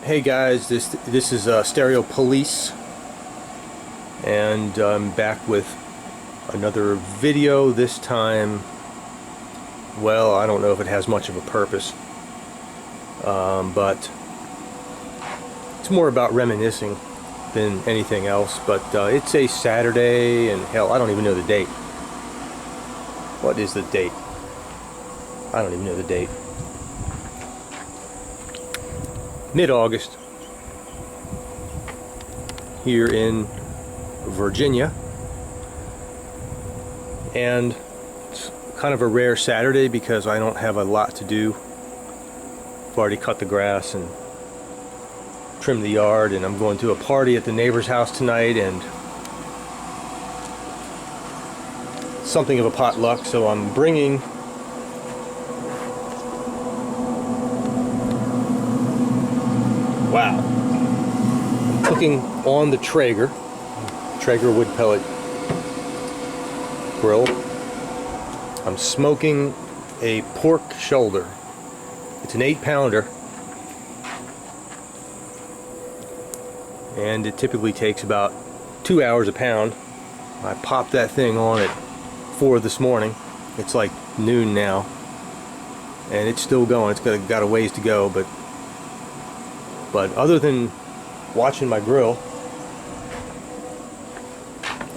Hey guys, this is Stereo Police, and I'm back with another video. This time, well, I don't know if it has much of a purpose, but it's more about reminiscing than anything else. But it's a Saturday, and hell, I don't even know the date. What is the date? I don't even know the date. Mid-August here in Virginia, and it's kind of a rare Saturday because I don't have a lot to do. I've already cut the grass and trimmed the yard, and I'm going to a party at the neighbor's house tonight, and something of a potluck, so I'm bringing cooking on the Traeger wood pellet grill. I'm smoking a pork shoulder. It's an 8-pounder, and it typically takes about 2 hours a pound. I popped that thing on at 4 this morning. It's like noon now, and it's still going. It's got a ways to go, but other than watching my grill,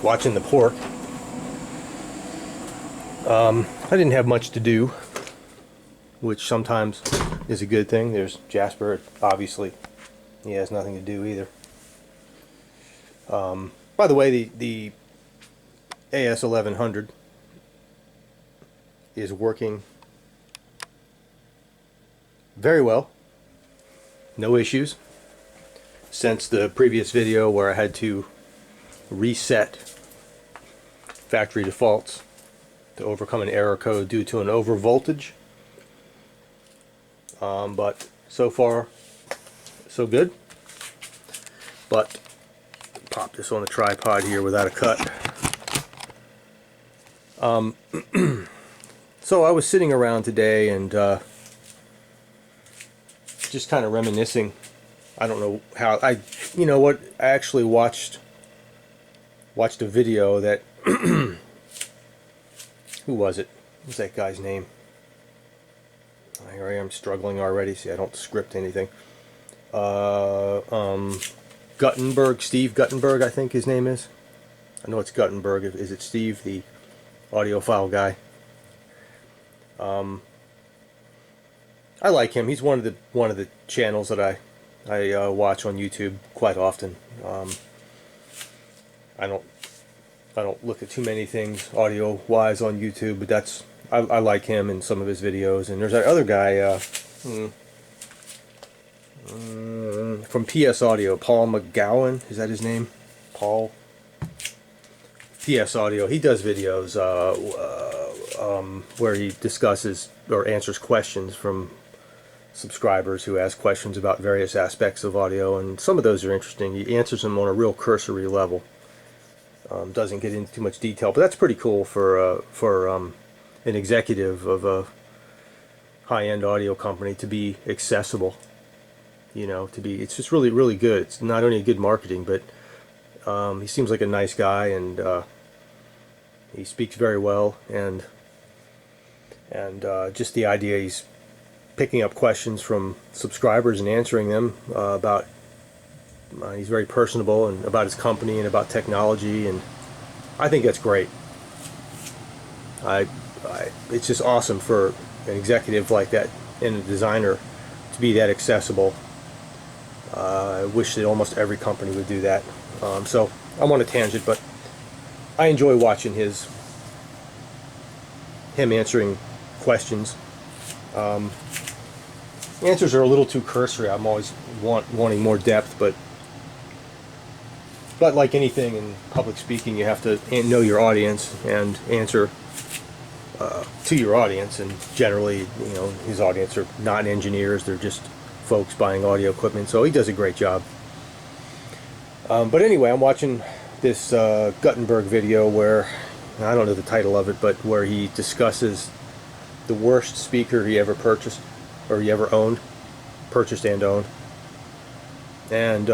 watching the pork, I didn't have much to do, which sometimes is a good thing. There's Jasper, obviously he has nothing to do either. By the way, the AS 1100 is working very well, no issues, since the previous video where I had to reset factory defaults to overcome an error code due to an over voltage. But so far so good. But pop this on the tripod here without a cut. So I was sitting around today and just kind of reminiscing. I don't know how I actually watched a video that who was it? What was that guy's name? Here I am struggling already. See, I don't script anything. Guttenberg, Steve Guttenberg, I think his name is. I know it's Guttenberg. Is it Steve, the audiophile guy? I like him. He's one of the channels that I watch on YouTube quite often. I don't look at too many things audio wise on YouTube, but I like him and some of his videos. And there's that other guy from PS Audio, Paul McGowan, is that his name? Paul. PS Audio. He does videos where he discusses or answers questions from subscribers who ask questions about various aspects of audio, and some of those are interesting. He answers them on a real cursory level. Doesn't get into too much detail, but that's pretty cool for an executive of a high-end audio company to be accessible. It's just really, really good. It's not only good marketing, but he seems like a nice guy, and he speaks very well, and just the idea he's picking up questions from subscribers and answering them about he's very personable and about his company and about technology, and I think that's great. It's just awesome for an executive like that and a designer to be that accessible. I wish that almost every company would do that. So I'm on a tangent, but I enjoy watching him answering questions. Answers are a little too cursory. I'm always wanting more depth, but like anything in public speaking, you have to know your audience and answer to your audience. And generally, his audience are not engineers; they're just folks buying audio equipment. So he does a great job. But anyway, I'm watching this Guttenberg video where, I don't know the title of it, but where he discusses the worst speaker he ever purchased, or he ever owned, purchased and owned. and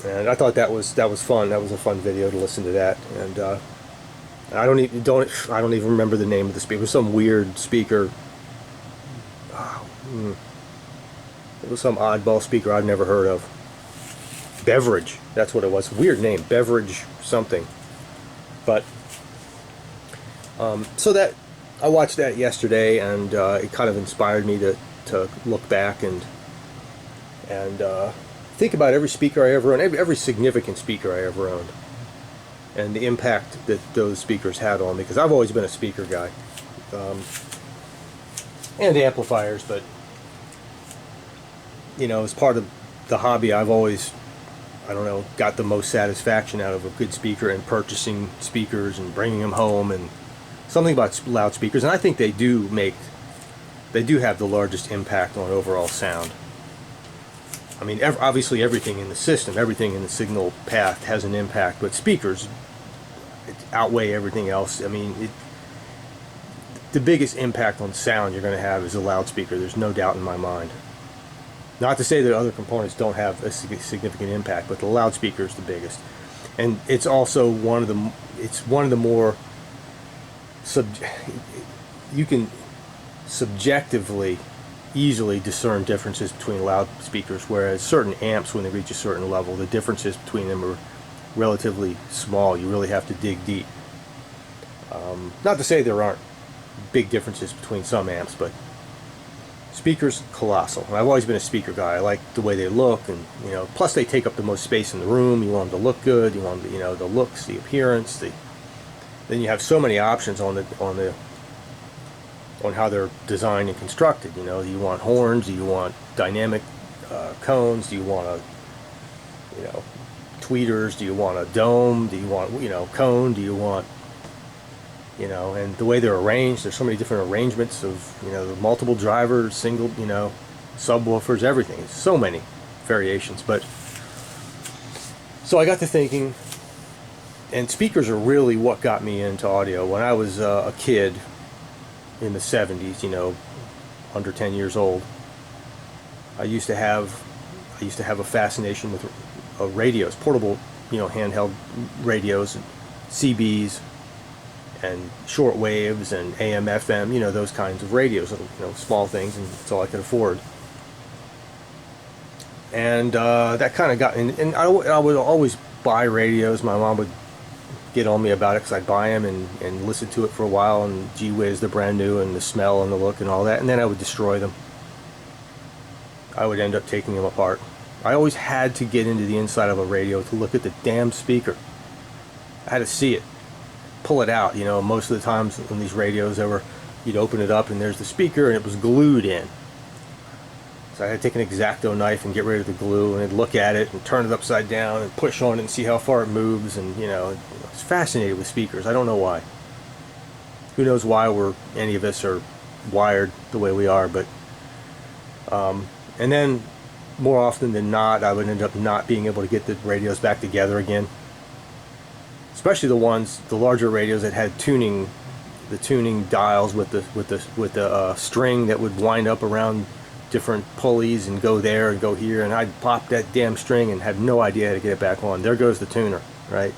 I thought that was fun. That was a fun video to listen to that. And I don't even remember the name of the speaker. It was some weird speaker. It was some oddball speaker I've never heard of. Beverage, that's what it was. Weird name, Beverage something. But so that I watched that yesterday, and it kind of inspired me to look back and think about every speaker I ever owned, every significant speaker I ever owned, and the impact that those speakers had on me. Because I've always been a speaker guy, and amplifiers, but you know, as part of the hobby, I've always, I don't know, got the most satisfaction out of a good speaker, and purchasing speakers and bringing them home, and something about loudspeakers. And I think they do have the largest impact on overall sound. I mean, obviously everything in the system, everything in the signal path has an impact, but speakers outweigh everything else. I mean, the biggest impact on sound you're going to have is a loudspeaker. There's no doubt in my mind. Not to say that other components don't have a significant impact, but the loudspeaker is the biggest. And it's also one of the more you can subjectively easily discern differences between loudspeakers, whereas certain amps, when they reach a certain level, the differences between them are relatively small. You really have to dig deep. Not to say there aren't big differences between some amps, but speakers, colossal. And I've always been a speaker guy. I like the way they look, and you know, plus they take up the most space in the room. You want them to look good. You want, you know, the looks, the appearance. Then you have so many options on how they're designed and constructed. You know, do you want horns? Do you want dynamic cones? Do you want tweeters? Do you want a dome? Do you want, cone? Do you want, and the way they're arranged, there's so many different arrangements of, the multiple drivers, single, subwoofers, everything. So many variations. But so I got to thinking, and speakers are really what got me into audio. When I was a kid in the 70s, under 10 years old, I used to have a fascination with radios, portable, handheld radios, and CBs, and short waves, and AM, FM, those kinds of radios, small things, and that's all I could afford. And that kind of got, and I would always buy radios. My mom would get on me about it because I'd buy them and listen to it for a while, and gee whiz, they're brand new, and the smell and the look and all that, and then I would destroy them. I would end up taking them apart. I always had to get into the inside of a radio to look at the damn speaker. I had to see it, pull it out. Most of the times on these radios, you'd open it up and there's the speaker and it was glued in. So I had to take an X-Acto knife and get rid of the glue, and I'd look at it and turn it upside down and push on it and see how far it moves. And I was fascinated with speakers. I don't know why. Who knows why any of us are wired the way we are, but and then more often than not, I would end up not being able to get the radios back together again. Especially the larger radios that had the tuning dials with the string that would wind up around different pulleys and go there and go here, and I'd pop that damn string and have no idea how to get it back on. There goes the tuner, right?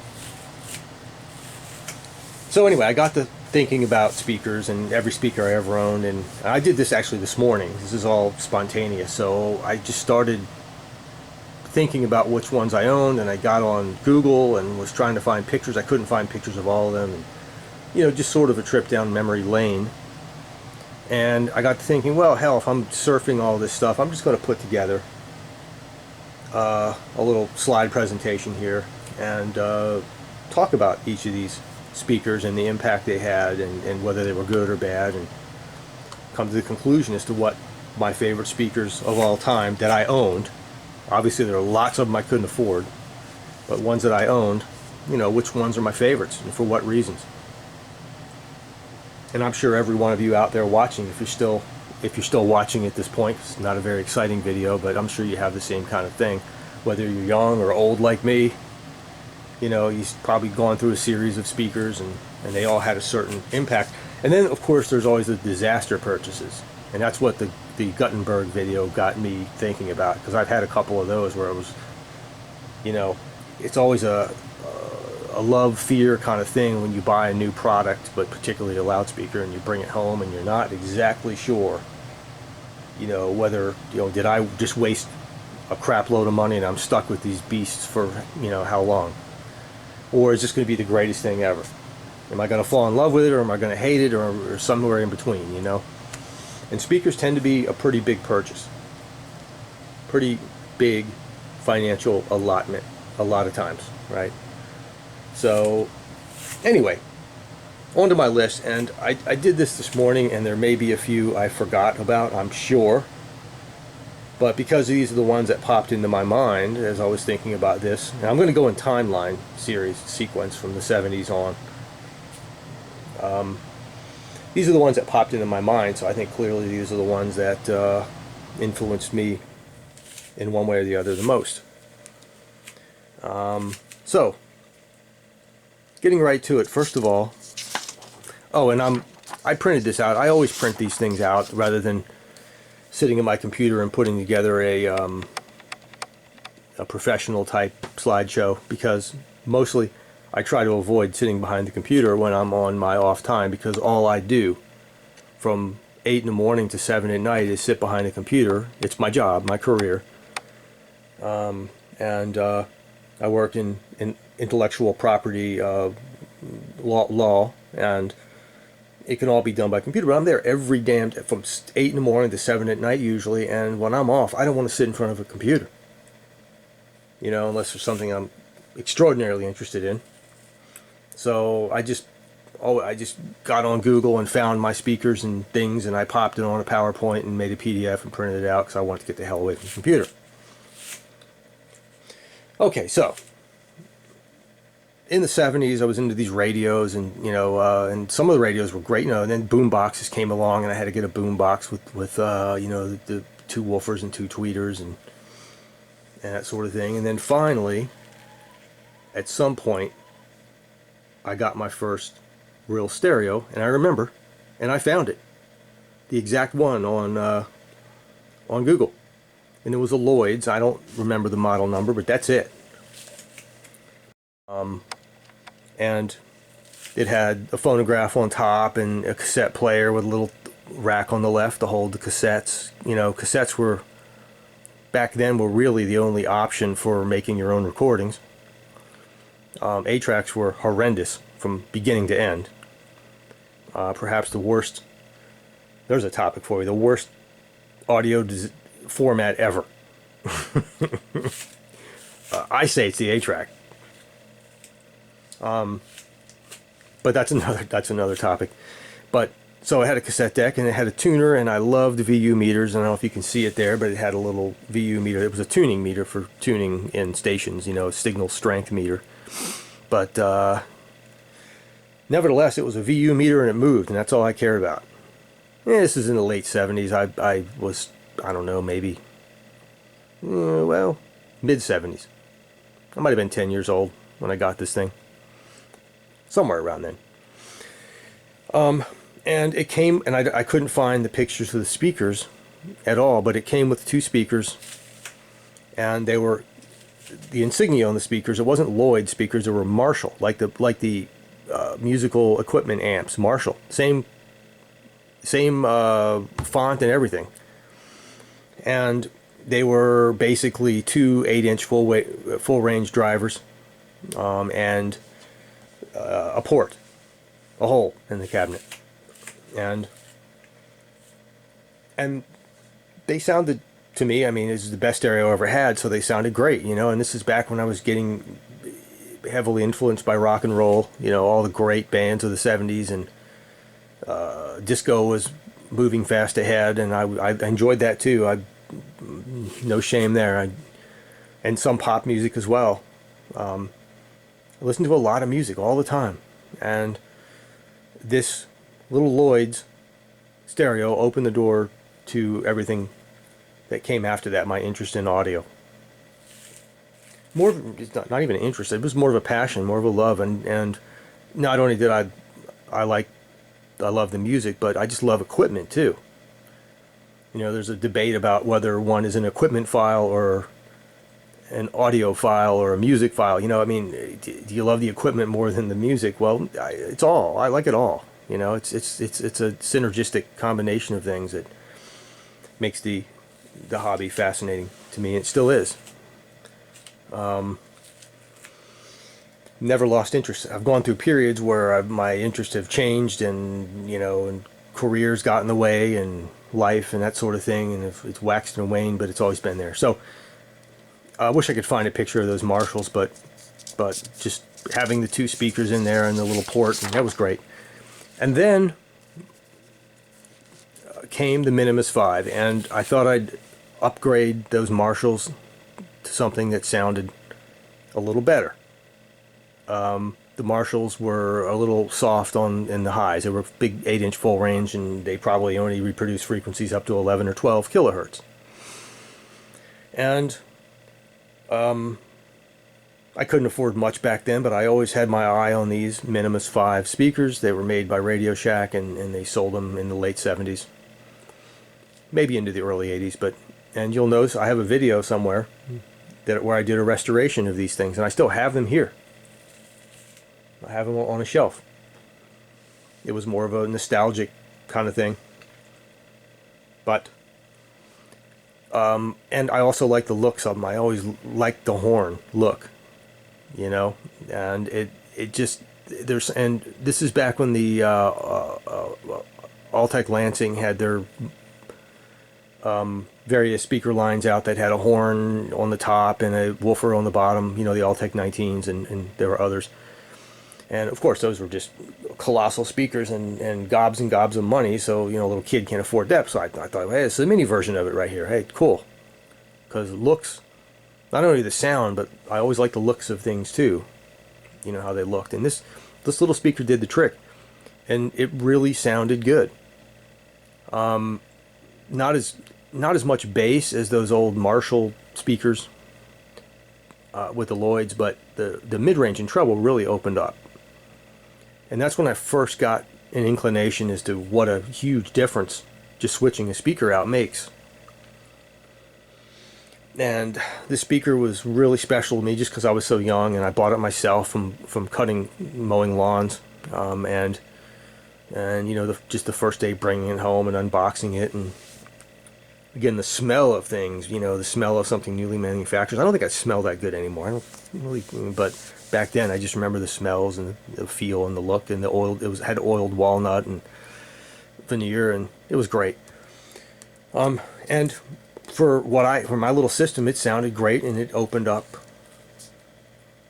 So anyway, I got to thinking about speakers and every speaker I ever owned, and I did this actually this morning. This is all spontaneous. So I just started thinking about which ones I owned, and I got on Google and was trying to find pictures. I couldn't find pictures of all of them, and just sort of a trip down memory lane. And I got to thinking, well, hell, if I'm surfing all this stuff, I'm just going to put together a little slide presentation here and talk about each of these speakers and the impact they had, and whether they were good or bad, and come to the conclusion as to what my favorite speakers of all time that I owned. Obviously there are lots of them I couldn't afford, but ones that I owned, which ones are my favorites and for what reasons. And I'm sure every one of you out there watching, if you're still watching at this point, it's not a very exciting video, but I'm sure you have the same kind of thing. Whether you're young or old like me, you've probably gone through a series of speakers, and they all had a certain impact. And then, of course, there's always the disaster purchases. And that's what the the Gutenberg video got me thinking about, because I've had a couple of those where it was, you know, it's always a love-fear kind of thing when you buy a new product, but particularly a loudspeaker, and you bring it home and you're not exactly sure, you know, whether, you know, did I just waste a crap load of money and I'm stuck with these beasts for, you know, how long? Or is this going to be the greatest thing ever? Am I going to fall in love with it, or am I going to hate it, or somewhere in between, you know? And speakers tend to be a pretty big purchase. Pretty big financial allotment a lot of times, right? So, anyway, onto my list. And I did this morning, and there may be a few I forgot about, I'm sure. But because these are the ones that popped into my mind as I was thinking about this, and I'm going to go in timeline sequence from the 70s on. These are the ones that popped into my mind, so I think clearly these are the ones that influenced me in one way or the other the most. So, getting right to it, first of all, oh, and I printed this out. I always print these things out rather than sitting at my computer and putting together a professional type slideshow, because mostly I try to avoid sitting behind the computer when I'm on my off time, because all I do from 8 in the morning to 7 at night is sit behind a computer. It's my job, my career. And I work in intellectual property law, and it can all be done by computer, but I'm there every damn day from 8 in the morning to 7 at night usually, and when I'm off, I don't want to sit in front of a computer. You know, unless there's something I'm extraordinarily interested in. So I just got on Google and found my speakers and things, and I popped it on a PowerPoint and made a PDF and printed it out because I wanted to get the hell away from the computer. Okay, so in the 70s, I was into these radios, and you know, and some of the radios were great, you know. And then boom boxes came along, and I had to get a boom box with you know, the 2 woofers and 2 tweeters and that sort of thing. And then finally, at some point, I got my first real stereo, and I remember, and I found it, the exact one on Google, and it was a Lloyd's. I don't remember the model number, but that's it. And it had a phonograph on top and a cassette player with a little rack on the left to hold the cassettes. You know, cassettes were, back then, were really the only option for making your own recordings. 8-tracks were horrendous from beginning to end. Perhaps the worst, there's a topic for you, the worst audio format ever. I say it's the 8-track. But that's another topic. But so I had a cassette deck, and it had a tuner, and I loved the VU meters. I don't know if you can see it there, but it had a little VU meter. It was a tuning meter for tuning in stations, you know, a signal strength meter. But nevertheless, it was a VU meter, and it moved, and that's all I cared about. Yeah, this is in the late 70s. I was, I don't know, maybe, well, mid 70s. I might have been 10 years old when I got this thing. Somewhere around then. And it came, and I couldn't find the pictures of the speakers at all, but it came with 2 speakers, and they were, the insignia on the speakers, it wasn't Lloyd speakers, they were Marshall, like the musical equipment amps, Marshall. Same font and everything. And they were basically 2 8-inch full range drivers, and a port, a hole in the cabinet, and they sounded, to me, I mean, this is the best stereo I ever had, so they sounded great, you know. And this is back when I was getting heavily influenced by rock and roll, you know, all the great bands of the 70s, and disco was moving fast ahead, and I enjoyed that too. No shame there. And some pop music as well. I listened to a lot of music all the time, and this little Lloyd's stereo opened the door to everything that came after that, my interest in audio. It's not even an interest, it was more of a passion, more of a love, and not only did I love the music, but I just love equipment too. You know, there's a debate about whether one is an equipment file or an audio file or a music file. You know, I mean, do you love the equipment more than the music? Well, it's all. I like it all. You know, it's a synergistic combination of things that makes the hobby fascinating to me. It still is. Never lost interest. I've gone through periods where my interests have changed, and you know, and careers got in the way, and life and that sort of thing, and it's waxed and waned, but it's always been there. So I wish I could find a picture of those Marshalls, but just having the two speakers in there and the little port, and that was great. And then came the Minimus 5, and I thought I'd upgrade those Marshalls to something that sounded a little better. The Marshalls were a little soft in the highs. They were big 8-inch full range, and they probably only reproduce frequencies up to 11 or 12 kilohertz. And I couldn't afford much back then, but I always had my eye on these Minimus 5 speakers. They were made by Radio Shack, and they sold them in the late 70s, maybe into the early 80s. And you'll notice I have a video somewhere where I did a restoration of these things, and I still have them here. I have them on a shelf. It was more of a nostalgic kind of thing. But, and I also like the looks of them. I always liked the horn look, you know, and it just, and this is back when the Altec Lansing had their various speaker lines out that had a horn on the top and a woofer on the bottom, you know, the Altec 19s, and there were others. And of course, those were just colossal speakers and gobs of money. So, you know, a little kid can't afford that. So I thought, hey, it's a mini version of it right here. Hey, cool. Because it looks, not only the sound, but I always like the looks of things too. You know, how they looked. And this little speaker did the trick. And it really sounded good. Not as much bass as those old Marshall speakers with the Lloyds, but the mid-range and treble really opened up. And that's when I first got an inclination as to what a huge difference just switching a speaker out makes. And this speaker was really special to me just because I was so young, and I bought it myself from mowing lawns, and you know, just the first day bringing it home and unboxing it, and again, the smell of things, you know, the smell of something newly manufactured. I don't think I smell that good anymore. I don't really, but back then I just remember the smells and the feel and the look and the oil. Had oiled walnut and veneer, and it was great. And for my little system, it sounded great, and it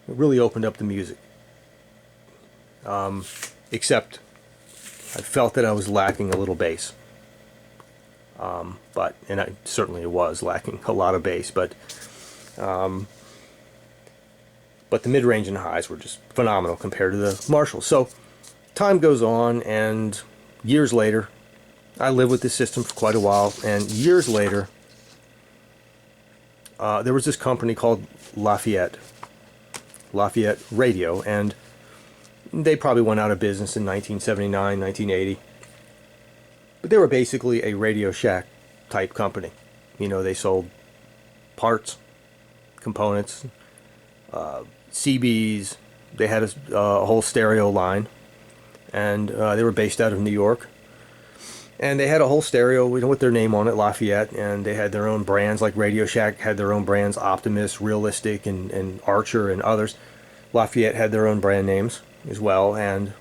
really opened up the music. Except I felt that I was lacking a little bass. And I certainly was lacking a lot of bass, but the mid-range and highs were just phenomenal compared to the Marshalls. So time goes on, and years later, I lived with this system for quite a while, and years later, there was this company called Lafayette Radio, and they probably went out of business in 1979, 1980. But they were basically a Radio Shack type company. You know, they sold parts, components, CBs. They had a whole stereo line, and they were based out of New York. And they had a whole stereo, you know, with their name on it, Lafayette, and they had their own brands, like Radio Shack had their own brands, Optimus, Realistic, and Archer, and others. Lafayette had their own brand names as well, and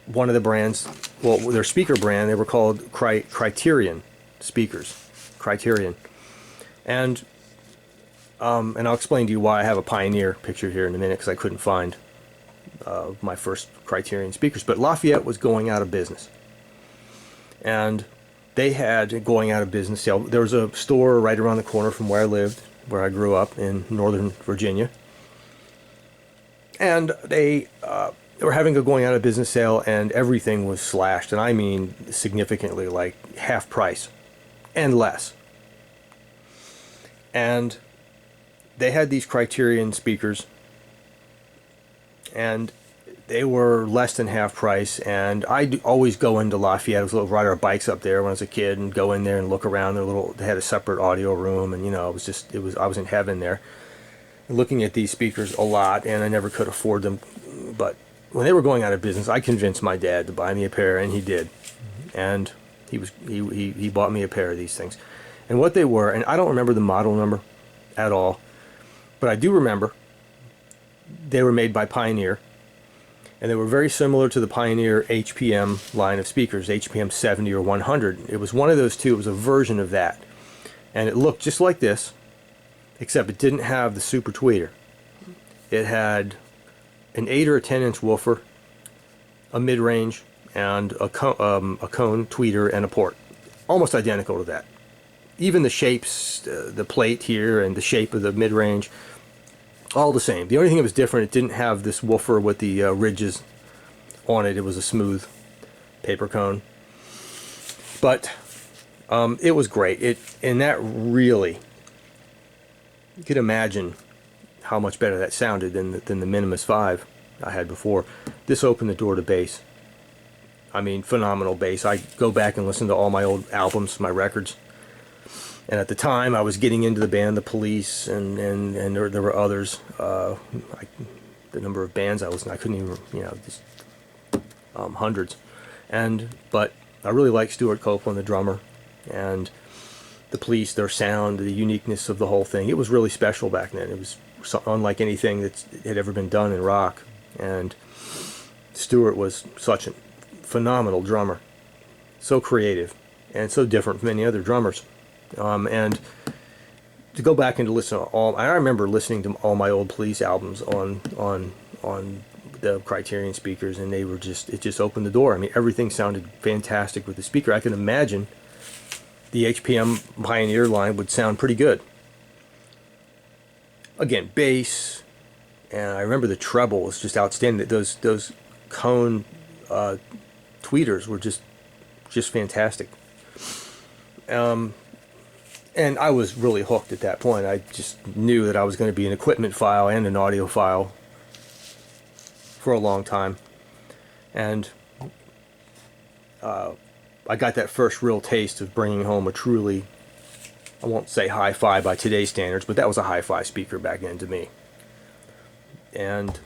one of the brands, well, their speaker brand, they were called Criterion speakers. Criterion. And I'll explain to you why I have a Pioneer picture here in a minute, because I couldn't find my first Criterion speakers. But Lafayette was going out of business. And they had going out of business sale. There was a store right around the corner from where I lived, where I grew up in Northern Virginia. And they were having a going out of business sale, and everything was slashed, and I mean significantly, like half price and less. And they had these Criterion speakers, and they were less than half price, and I'd always go into Lafayette. I was ride our bikes up there when I was a kid, and go in there and look around. They had a separate audio room, and I was in heaven there, looking at these speakers a lot, and I never could afford them. But when they were going out of business, I convinced my dad to buy me a pair, and he did, and he bought me a pair of these things, and what they were, and I don't remember the model number at all, but I do remember they were made by Pioneer. And they were very similar to the Pioneer HPM line of speakers, HPM 70 or 100. It was one of those two. It was a version of that. And it looked just like this, except it didn't have the super tweeter. It had an 8 or a 10-inch woofer, a mid-range, and a cone tweeter and a port. Almost identical to that. Even the shapes, the plate here and the shape of the mid-range, all the same. The only thing that was different, it didn't have this woofer with the ridges on it. It was a smooth paper cone. But it was great. And that really, you could imagine how much better that sounded than the Minimus 5 I had before. This opened the door to bass. I mean, phenomenal bass. I go back and listen to all my old albums, my records. And at the time, I was getting into the band The Police, and there were others. The number of bands I listened to, I couldn't even, just hundreds. But I really liked Stuart Copeland, the drummer, and The Police, their sound, the uniqueness of the whole thing. It was really special back then. It was unlike anything that had ever been done in rock. And Stuart was such a phenomenal drummer, so creative, and so different from any other drummers. And to go back and to listen to I remember listening to all my old Police albums on the Criterion speakers, and it just opened the door. I mean, everything sounded fantastic with the speaker. I can imagine the HPM Pioneer line would sound pretty good. Again, bass, and I remember the treble was just outstanding. Those cone tweeters were just fantastic. And I was really hooked at that point. I just knew that I was going to be an equipment file and an audio file for a long time. And I got that first real taste of bringing home a truly, I won't say hi-fi by today's standards, but that was a hi-fi speaker back then to me. And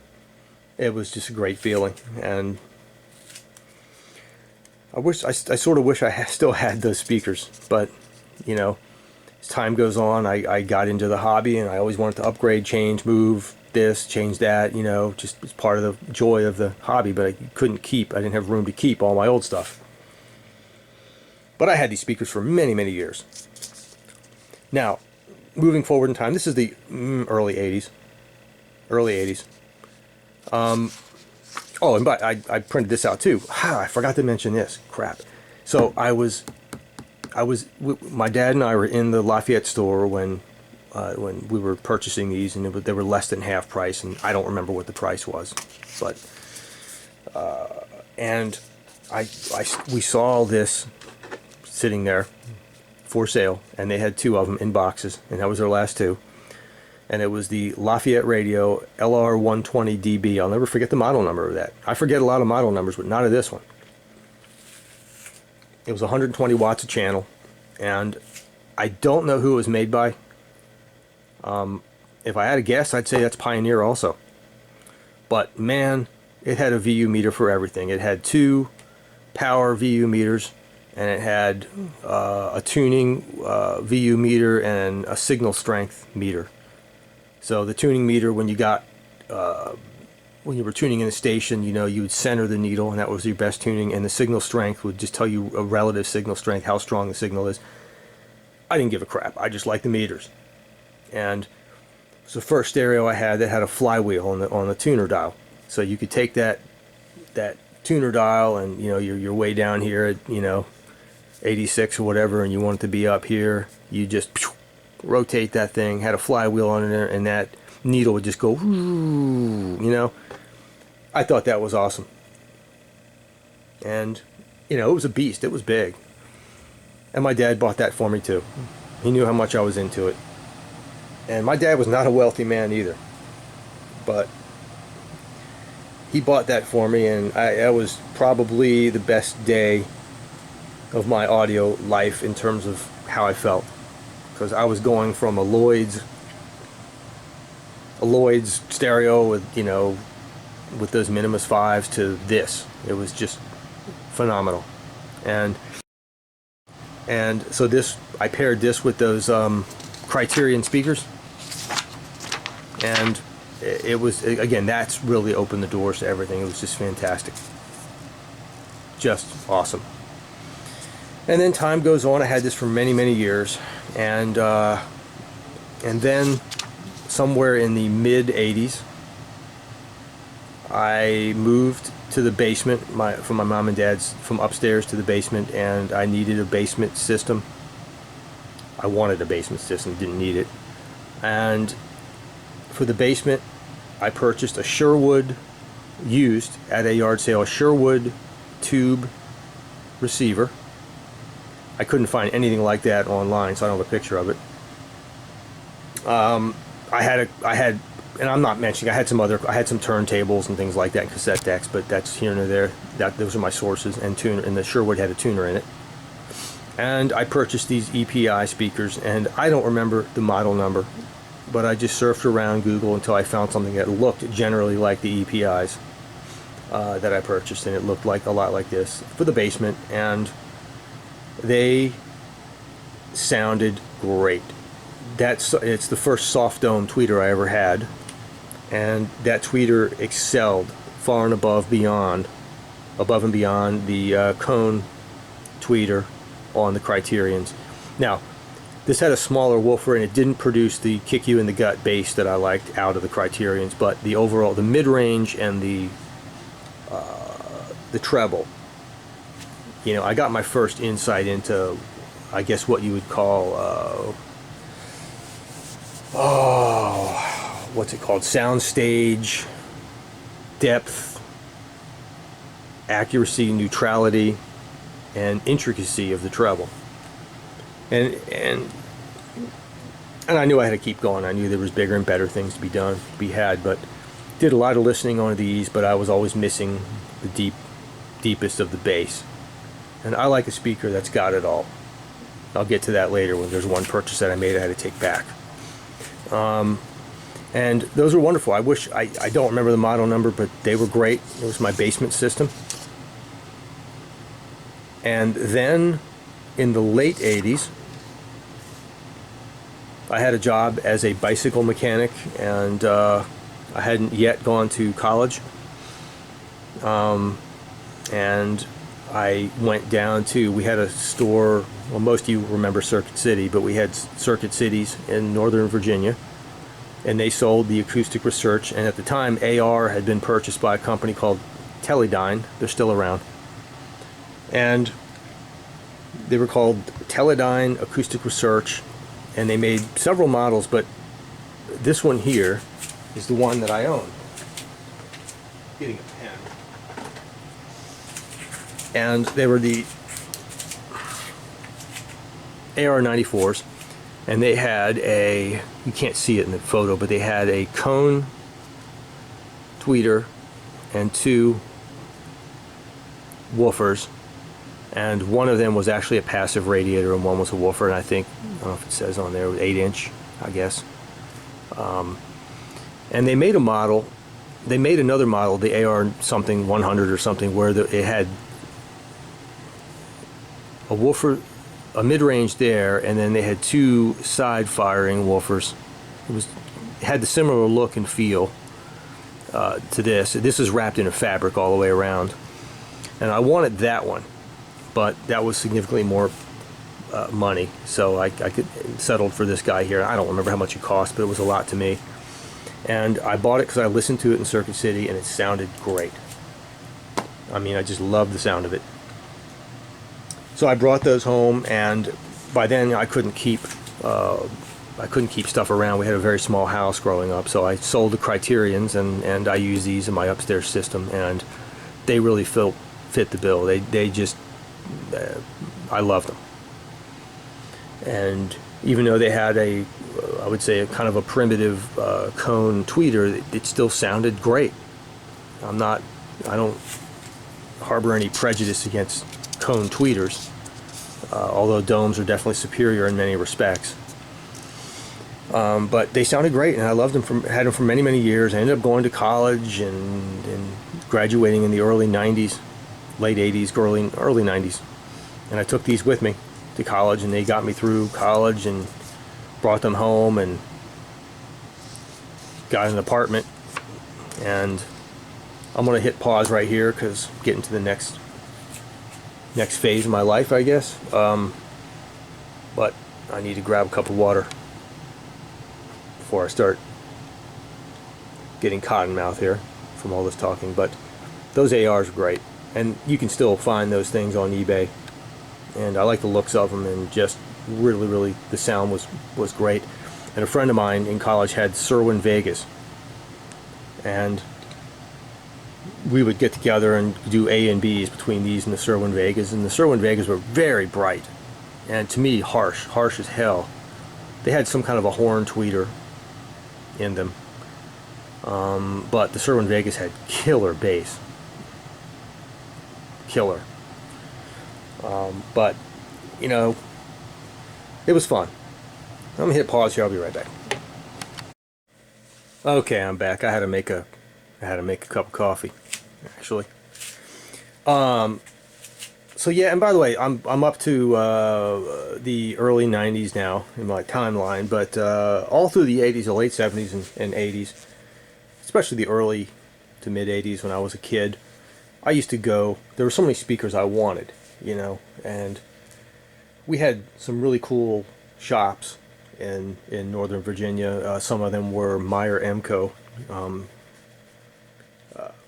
it was just a great feeling. And I sort of wish I still had those speakers, but as time goes on, I got into the hobby, and I always wanted to upgrade, change, move this, change that, just as part of the joy of the hobby, but I didn't have room to keep all my old stuff. But I had these speakers for many, many years. Now, moving forward in time, this is the early 80s. Oh, and I printed this out too. I forgot to mention this. Crap. So my dad and I were in the Lafayette store when we were purchasing these, and they were less than half price, and I don't remember what the price was, but and we saw this sitting there for sale, and they had two of them in boxes, and that was their last two, and it was the Lafayette Radio LR120DB. I'll never forget the model number of that. I forget a lot of model numbers, but not of this one. It was 120 watts a channel, and I don't know who it was made by. If I had to guess, I'd say that's Pioneer also. But man, it had a VU meter for everything. It had two power VU meters, and it had a tuning VU meter and a signal strength meter. So the tuning meter, when you were tuning in a station, you would center the needle, and that was your best tuning, and the signal strength would just tell you a relative signal strength, how strong the signal is. I didn't give a crap. I just liked the meters. And it was the first stereo I had that had a flywheel on the tuner dial. So you could take that tuner dial, and you're way down here at 86 or whatever, and you want it to be up here. You just rotate that thing, had a flywheel on it, and that needle would just go, I thought that was awesome. And, it was a beast. It was big. And my dad bought that for me too. He knew how much I was into it. And my dad was not a wealthy man either. But he bought that for me, and that was probably the best day of my audio life in terms of how I felt, because I was going from a Lloyd's stereo with, you know, with those Minimus 5s to this. It was just phenomenal. And so this, I paired this with those Criterion speakers, and it was, again, that's really opened the doors to everything. It was just fantastic, just awesome. And then time goes on. I had this for many years, and then somewhere in the mid 80s, I moved to the basement from my mom and dad's, from upstairs to the basement, and I needed a basement system. I wanted a basement system, didn't need it. And for the basement, I purchased a Sherwood, used at a yard sale, a Sherwood tube receiver. I couldn't find anything like that online, so I don't have a picture of it. I had, and I'm not mentioning, I had some turntables and things like that, and cassette decks, but that's here and there. Those are my sources, and the Sherwood had a tuner in it. And I purchased these EPI speakers, and I don't remember the model number, but I just surfed around Google until I found something that looked generally like the EPIs that I purchased, and it looked like a lot like this for the basement, and they sounded great. It's the first soft dome tweeter I ever had, and that tweeter excelled far and above and beyond the cone tweeter on the Criterions. Now, this had a smaller woofer, and it didn't produce the kick you in the gut bass that I liked out of the Criterions, but the overall, the mid-range and the treble, you know, I got my first insight into, I guess, what you would call what's it called? Soundstage depth, accuracy, neutrality, and intricacy of the treble. And I knew I had to keep going. I knew there was bigger and better things to be had, but did a lot of listening on these, but I was always missing the deepest of the bass. And I like a speaker that's got it all. I'll get to that later when there's one purchase that I made I had to take back. And those were wonderful. I wish, I don't remember the model number, but they were great. It was my basement system. And then in the late 80s, I had a job as a bicycle mechanic, and I hadn't yet gone to college. And I went down to, we had a store, well, most of you remember Circuit City, but we had Circuit Cities in Northern Virginia, and they sold the Acoustic Research, and at the time AR had been purchased by a company called Teledyne. They're still around, and they were called Teledyne Acoustic Research, and they made several models, but this one here is the one that I own. Getting a pen. And they were the AR-94s, and they had a, you can't see it in the photo, but they had a cone tweeter and two woofers, and one of them was actually a passive radiator and one was a woofer, and I think, I don't know if it says on there, 8-inch, I guess. And they made a model, they made another model, the AR something 100 or something, where it had a woofer, a mid-range there, and then they had two side-firing woofers. It had the similar look and feel to this. This is wrapped in a fabric all the way around, and I wanted that one, but that was significantly more money, so I settled for this guy here. I don't remember how much it cost, but it was a lot to me, and I bought it because I listened to it in Circuit City, and it sounded great. I mean, I just loved the sound of it. So I brought those home, and by then I couldn't keep stuff around. We had a very small house growing up, so I sold the Criterions, and I used these in my upstairs system, and they really fit the bill. They just, I loved them. And even though they had I would say a kind of a primitive cone tweeter, it still sounded great. I don't harbor any prejudice against cone tweeters, although domes are definitely superior in many respects. But they sounded great, and I loved them. Had them for many, many years. I ended up going to college and graduating in the early 90s, late 80s, early 90s. And I took these with me to college, and they got me through college and brought them home and got an apartment. And I'm going to hit pause right here because I'm getting to the next phase of my life, I guess. But I need to grab a cup of water before I start getting cotton mouth here from all this talking. But those ARs are great, and you can still find those things on eBay, and I like the looks of them, and just really the sound was great. And a friend of mine in college had Sherwin Vegas, and we would get together and do A and B's between these and the Sherwin Vegas, and the Sherwin Vegas were very bright, and to me harsh as hell. They had some kind of a horn tweeter in them, but the Sherwin Vegas had killer bass, killer. But you know, it was fun. I'm gonna hit pause here. I'll be right back. Okay, I'm back. I had to make a cup of coffee, actually. So yeah, and by the way, I'm up to the early 90s now in my timeline, but all through the 80s, the late 70s and 80s, especially the early to mid 80s when I was a kid, I used to go. There were so many speakers I wanted, you know, and we had some really cool shops in Northern Virginia. Some of them were Meyer Emco,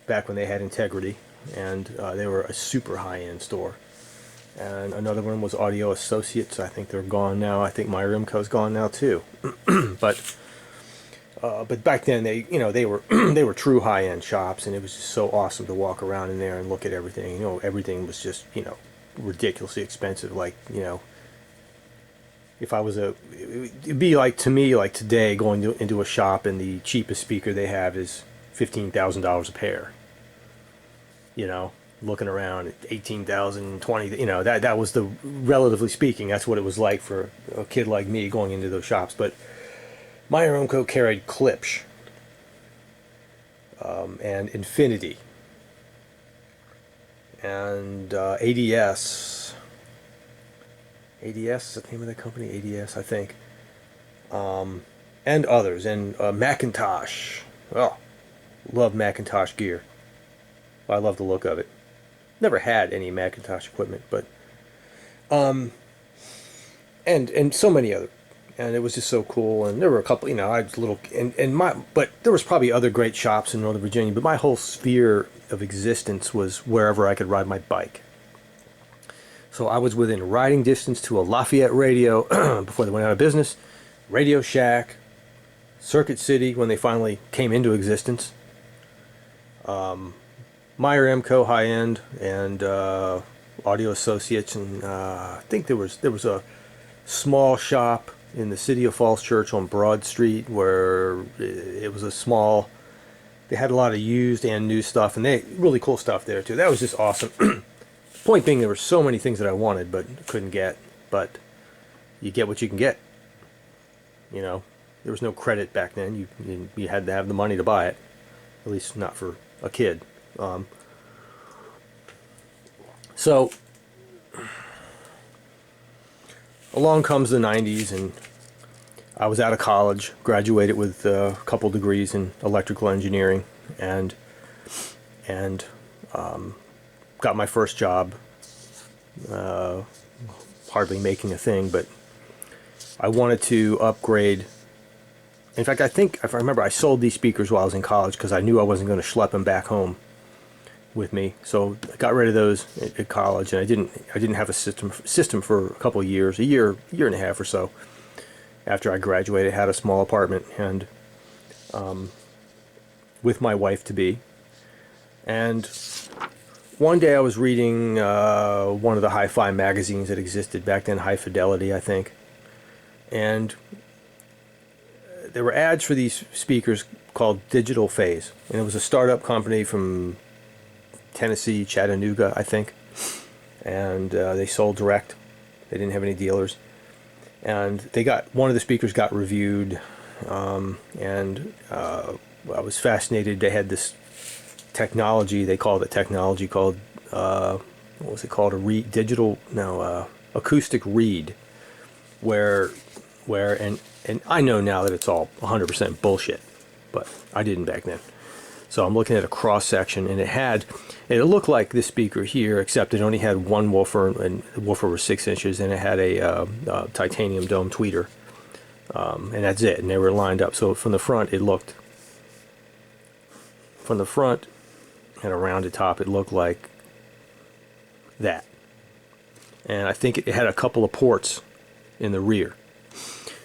back when they had integrity, and they were a super high-end store. And another one was Audio Associates. I think they're gone now. I think Meyer Emco's gone now too. But back then they were they were true high-end shops, and it was just so awesome to walk around in there and look at everything. You know, everything was just, you know, ridiculously expensive. Like, you know, if I was it'd be like, to me, like today, going into a shop and the cheapest speaker they have is $15,000 a pair. You know, looking around at 18,000, 20, you know, that was the, relatively speaking, that's what it was like for a kid like me going into those shops. But Meyer Emco carried Klipsch, and Infinity, and ADS. ADS is the name of the company, ADS, I think. And others, and Macintosh. Oh, love Macintosh gear. I love the look of it. Never had any Macintosh equipment, but and so many other, and it was just so cool. And there were a couple, you know, I was little, but there was probably other great shops in Northern Virginia. But my whole sphere of existence was wherever I could ride my bike. So I was within riding distance to a Lafayette Radio before they went out of business, Radio Shack, Circuit City when they finally came into existence, Meyer Emco high end, and Audio Associates, and I think there was a small shop in the city of Falls Church on Broad Street where it was a small. They had a lot of used and new stuff, and they really cool stuff there too. That was just awesome. Point being, there were so many things that I wanted but couldn't get. But you get what you can get. You know, there was no credit back then. You had to have the money to buy it, at least not for a kid. So along comes the 90s, and I was out of college, graduated with a couple degrees in electrical engineering, and got my first job, hardly making a thing, but I wanted to upgrade. In fact, I think, if I remember, I sold these speakers while I was in college because I knew I wasn't going to schlep them back home with me. So I got rid of those at college, and I didn't have a system for a couple of years, a year and a half or so. After I graduated, had a small apartment, and with my wife to be, and one day I was reading one of the hi-fi magazines that existed back then, High Fidelity, I think, and there were ads for these speakers called Digital Phase, and it was a startup company from Tennessee, Chattanooga, I think, and they sold direct. They didn't have any dealers, and they got one of the speakers got reviewed, and I was fascinated. They had this technology. They called it technology called what was it called? Acoustic read, where and I know now that it's all 100% bullshit, but I didn't back then. So I'm looking at a cross section, and it looked like this speaker here, except it only had one woofer, and the woofer was 6 inches, and it had a titanium dome tweeter, and that's it. And they were lined up. So from the front, and a rounded top, it looked like that. And I think it had a couple of ports in the rear.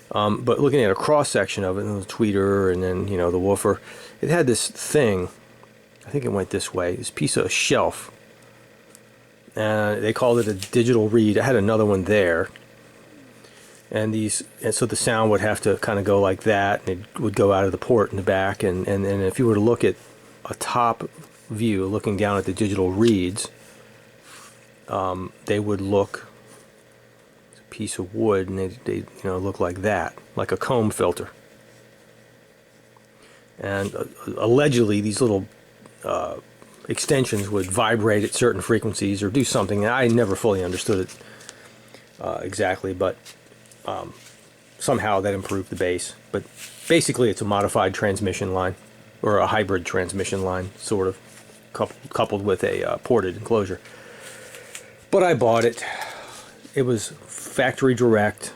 But looking at a cross section of it, and the tweeter, and then the woofer, it had this thing. I think it went this way. This piece of shelf, and they called it a digital read. I had another one there, and so the sound would have to kind of go like that, and it would go out of the port in the back. And if you were to look at a top view, looking down at the digital reads, they would look. Piece of wood, and they look like that, like a comb filter. And allegedly these little extensions would vibrate at certain frequencies or do something, and I never fully understood it exactly, but somehow that improved the bass. But basically it's a modified transmission line, or a hybrid transmission line, sort of, coupled with a ported enclosure. But I bought it. It was factory direct.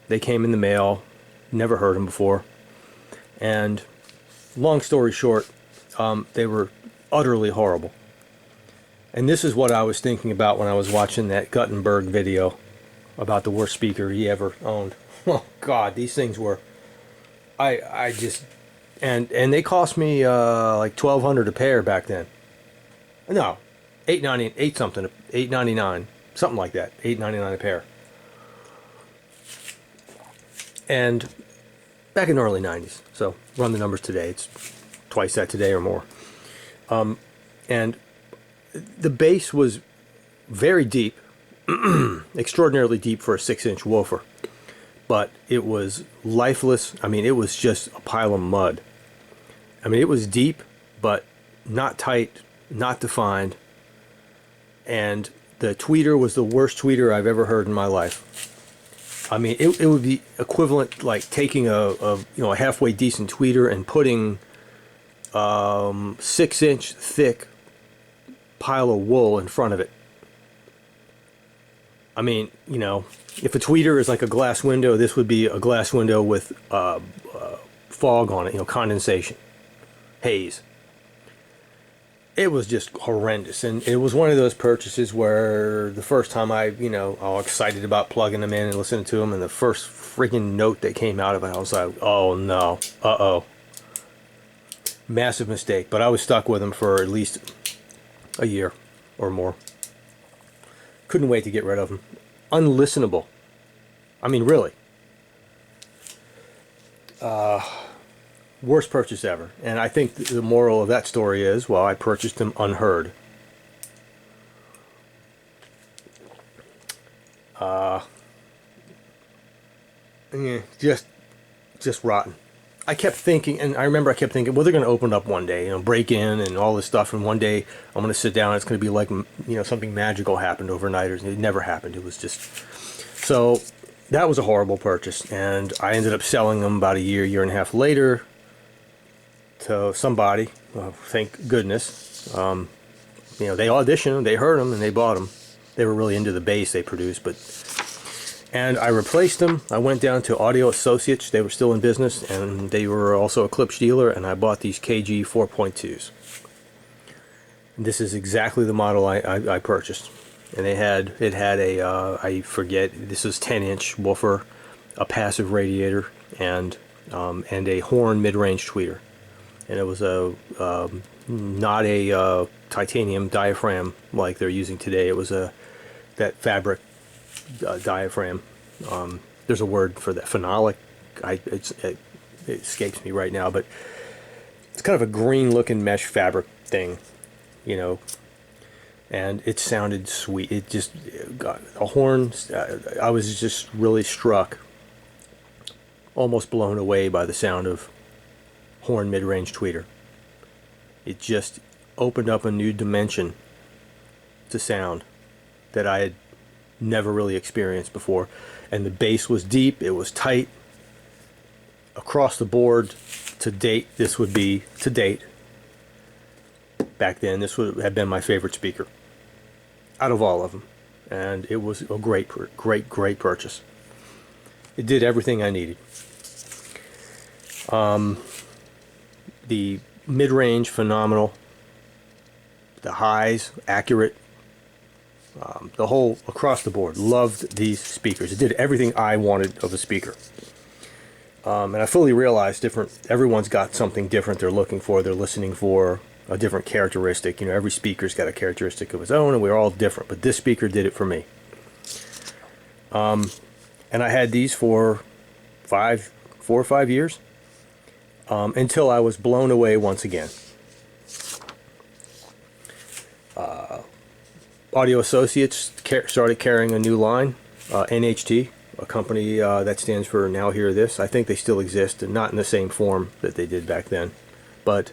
They came in the mail. Never heard them before. And long story short, they were utterly horrible. And this is what I was thinking about when I was watching that Guttenberg video about the worst speaker he ever owned. Oh God, these things were. I just and they cost me like $1,200 a pair back then. No, $8.99, something like that. $8.99 a pair. And back in the early 90s, so run the numbers today, it's twice that today or more. And the bass was very deep, extraordinarily deep for a 6-inch woofer, but it was lifeless. I mean, it was just a pile of mud. I mean, it was deep, but not tight, not defined, and the tweeter was the worst tweeter I've ever heard in my life. I mean, it would be equivalent like taking a halfway decent tweeter and putting 6-inch thick pile of wool in front of it. I mean, if a tweeter is like a glass window, this would be a glass window with fog on it, condensation, haze. It was just horrendous, and it was one of those purchases where the first time I, all excited about plugging them in and listening to them, and the first freaking note that came out of it, I was like, oh no, uh-oh. Massive mistake, but I was stuck with them for at least a year or more. Couldn't wait to get rid of them. Unlistenable. I mean, really. Worst purchase ever. And I think the moral of that story is, well, I purchased them unheard. Just rotten. I kept thinking, and I remember I kept thinking, well, they're going to open up one day, break in and all this stuff, and one day I'm going to sit down and it's going to be like, something magical happened overnight, or it never happened. It was just, so that was a horrible purchase, and I ended up selling them about a year and a half later to somebody, thank goodness. They auditioned them, they heard them, and they bought them. They were really into the bass they produced, and I replaced them. I went down to Audio Associates. They were still in business, and they were also a Klipsch dealer, and I bought these KG 4.2s. This is exactly the model I purchased. And it had a, I forget, this is 10-inch woofer, a passive radiator, and a horn mid-range tweeter. And it was not a titanium diaphragm like they're using today. It was that fabric diaphragm. There's a word for that, phenolic. It escapes me right now, but it's kind of a green looking mesh fabric thing, you know, and it sounded sweet. It just got a horn. I was just really struck, almost blown away by the sound of horn mid-range tweeter. It just opened up a new dimension to sound that I had never really experienced before. And the bass was deep, it was tight. Across the board, to date, this would be, to date, back then, this would have been my favorite speaker out of all of them. And it was a great purchase. It did everything I needed. The mid-range, phenomenal. The highs, accurate. The whole, across the board, loved these speakers. It did everything I wanted of a speaker. And I fully realized everyone's got something different they're looking for, they're listening for, a different characteristic. You know, every speaker's got a characteristic of its own, and we're all different, but this speaker did it for me. And I had these for 4 or 5 years, until I was blown away once again. Audio Associates started carrying a new line, NHT, a company that stands for Now Hear This. I think they still exist, and not in the same form that they did back then. But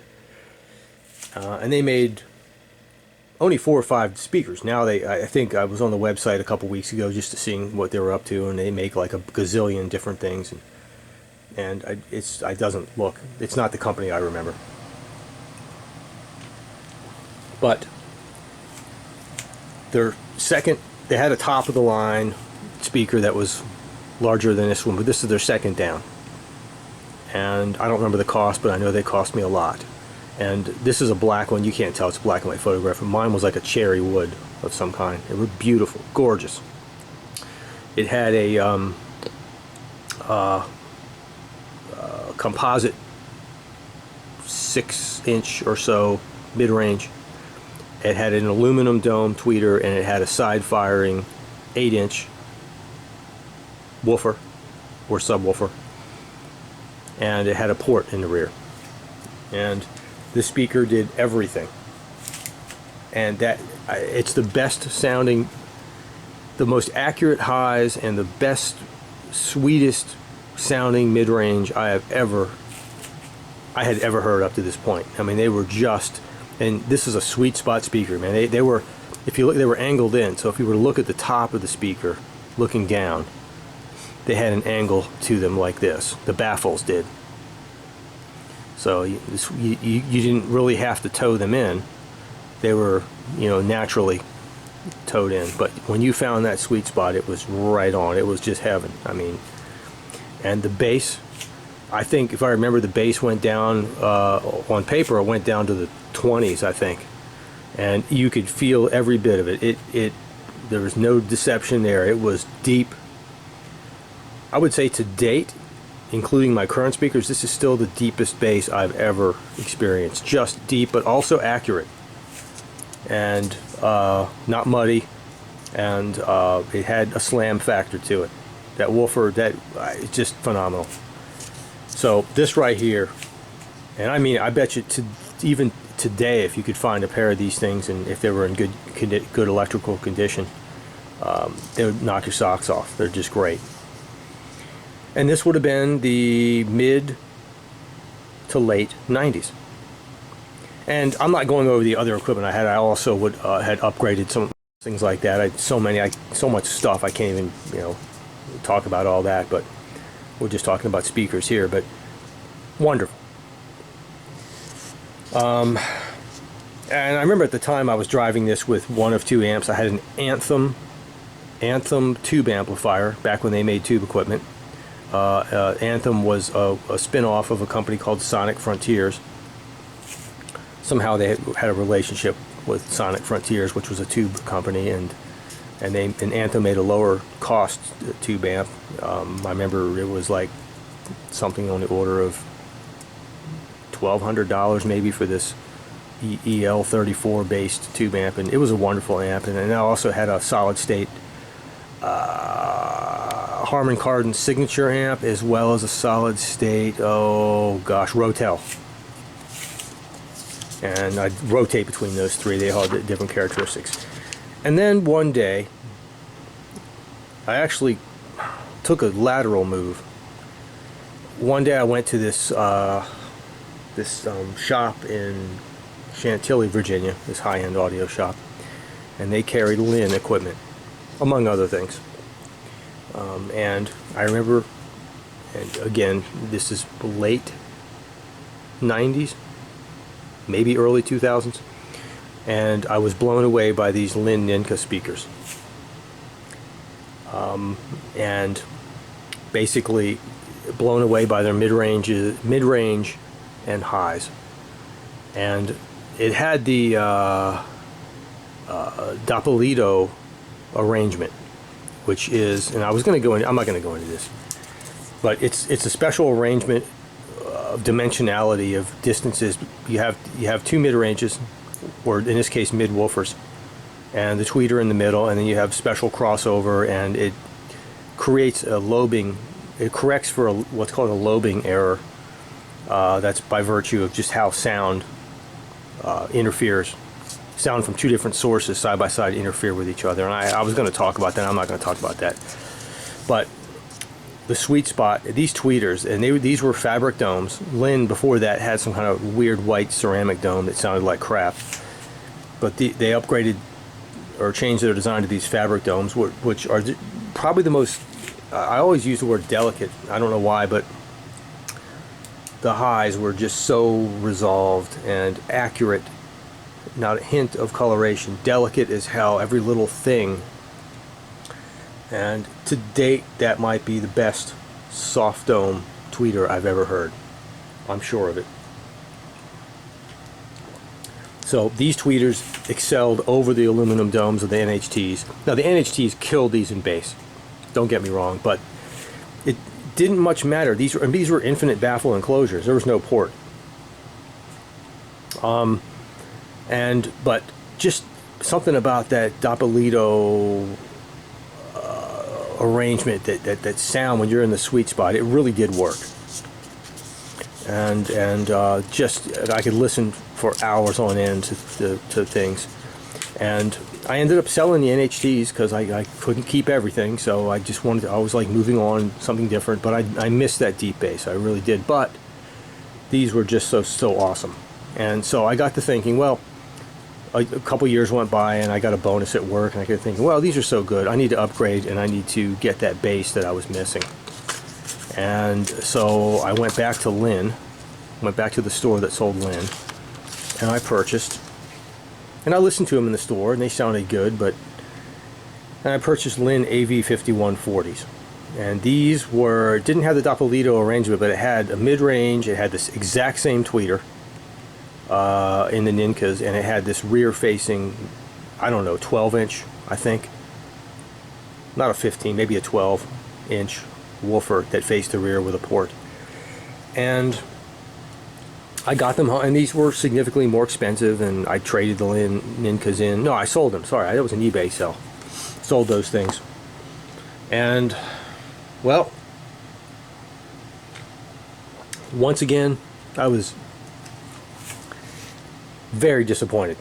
and they made only 4 or 5 speakers. Now I think I was on the website a couple weeks ago just to seeing what they were up to, and they make like a gazillion different things. And it's not the company I remember. But their second, they had a top of the line speaker that was larger than this one, but this is their second down. And I don't remember the cost, but I know they cost me a lot. And this is a black one. You can't tell, it's a black and white photograph. Mine was like a cherry wood of some kind. It was beautiful, gorgeous. It had a composite 6-inch or so mid-range. It had an aluminum dome tweeter, and it had a side-firing 8-inch woofer or subwoofer, and it had a port in the rear. And this speaker did everything, and it's the best sounding, the most accurate highs, and the best, sweetest sounding mid-range I had ever heard up to this point. I mean, they were just, and this is a sweet spot speaker, man. They were, if you look, they were angled in. So if you were to look at the top of the speaker, looking down, they had an angle to them like this. The baffles did. So you didn't really have to toe them in. They were, you know, naturally towed in. But when you found that sweet spot, it was right on. It was just heaven. I mean, and the bass, I think, if I remember, the bass went down, on paper, it went down to the 20s, I think. And you could feel every bit of it. There was no deception there. It was deep. I would say to date, including my current speakers, this is still the deepest bass I've ever experienced. Just deep, but also accurate. And not muddy. And it had a slam factor to it. That woofer, it's just phenomenal. So this right here, and I mean, I bet you even today, if you could find a pair of these things, and if they were in good electrical condition, they would knock your socks off. They're just great. And this would have been the mid to late 90s. And I'm not going over the other equipment I had. I also had upgraded some things like that. I had so much stuff I can't even, you know, talk about all that. But we're just talking about speakers here. But wonderful. And I remember at the time I was driving this with one of 2 amps. I had an Anthem tube amplifier back when they made tube equipment. Anthem was a spin-off of a company called Sonic Frontiers. Somehow they had a relationship with Sonic Frontiers, which was a tube company, and Anthem made a lower cost tube amp. I remember it was like something on the order of $1,200 maybe for this EL34 based tube amp, and it was a wonderful amp. And I also had a solid state Harman Kardon signature amp, as well as a solid state, oh gosh, Rotel. and I'd rotate between those three. They all had different characteristics. And then one day, I actually took a lateral move. One day I went to this shop in Chantilly, Virginia, this high-end audio shop, and they carried Lin equipment, among other things. And I remember, and again, this is late 90s, maybe early 2000s, and I was blown away by these Lin Ninka speakers. And basically blown away by their mid-range and highs. And it had the Doppolito arrangement, which is, and I was going to go in, I'm not going to go into this, but it's a special arrangement of dimensionality of distances. You have two mid-ranges, or in this case mid-woofers, and the tweeter in the middle, and then you have special crossover, and it creates a lobing, it corrects for what's called a lobing error. That's by virtue of just how sound interferes. Sound from two different sources side by side interfere with each other, and I was going to talk about that. I'm not going to talk about that. But the sweet spot, these tweeters, and these were fabric domes. Lin before that had some kind of weird white ceramic dome that sounded like crap. But they upgraded or changed their design to these fabric domes, which are probably the most, I always use the word delicate. I don't know why, but the highs were just so resolved and accurate. Not a hint of coloration. Delicate as hell, every little thing. And to date, that might be the best soft dome tweeter I've ever heard. I'm sure of it. So these tweeters excelled over the aluminum domes of the NHTs. Now the NHTs killed these in bass. Don't get me wrong, but it didn't much matter. These were infinite baffle enclosures. There was no port. But just something about that Doppolito arrangement, that sound when you're in the sweet spot, it really did work. And just I could listen for hours on end to things. And I ended up selling the NHTs because I couldn't keep everything, so I just wanted to, I was like moving on, something different, but I missed that deep bass, I really did. But these were just so awesome. And so I got to thinking, well, a couple years went by and I got a bonus at work, and I got thinking, well, these are so good, I need to upgrade and I need to get that bass that I was missing. And so I went back to Lin, went back to the store that sold Lin, and I purchased, and I listened to them in the store and they sounded good, and I purchased Lin AV5140s. And these didn't have the Doppolito arrangement, but it had a mid-range, it had this exact same tweeter in the Ninkas, and it had this rear-facing, I don't know, 12-inch, I think. Not a 15, maybe a 12-inch woofer that faced the rear with a port. And I got them home, and these were significantly more expensive, and I traded the Ninkas in. No, I sold them, sorry, that was an eBay sell. Sold those things. And, well, once again, I was very disappointed.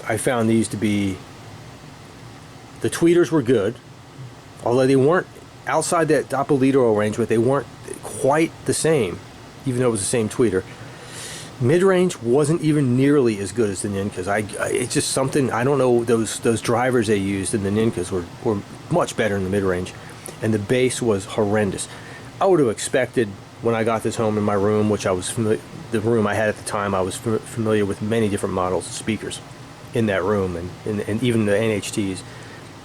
I found these to be, the tweeters were good, although they weren't, outside that Doppolito arrangement, they weren't quite the same, even though it was the same tweeter. Mid-range wasn't even nearly as good as the Ninkas. It's just something, I don't know, those drivers they used in the Ninkas were much better in the mid-range, and the bass was horrendous. I would have expected, when I got this home in my room, which I was familiar, the room I had at the time, I was familiar with many different models of speakers in that room, and even the NHTs.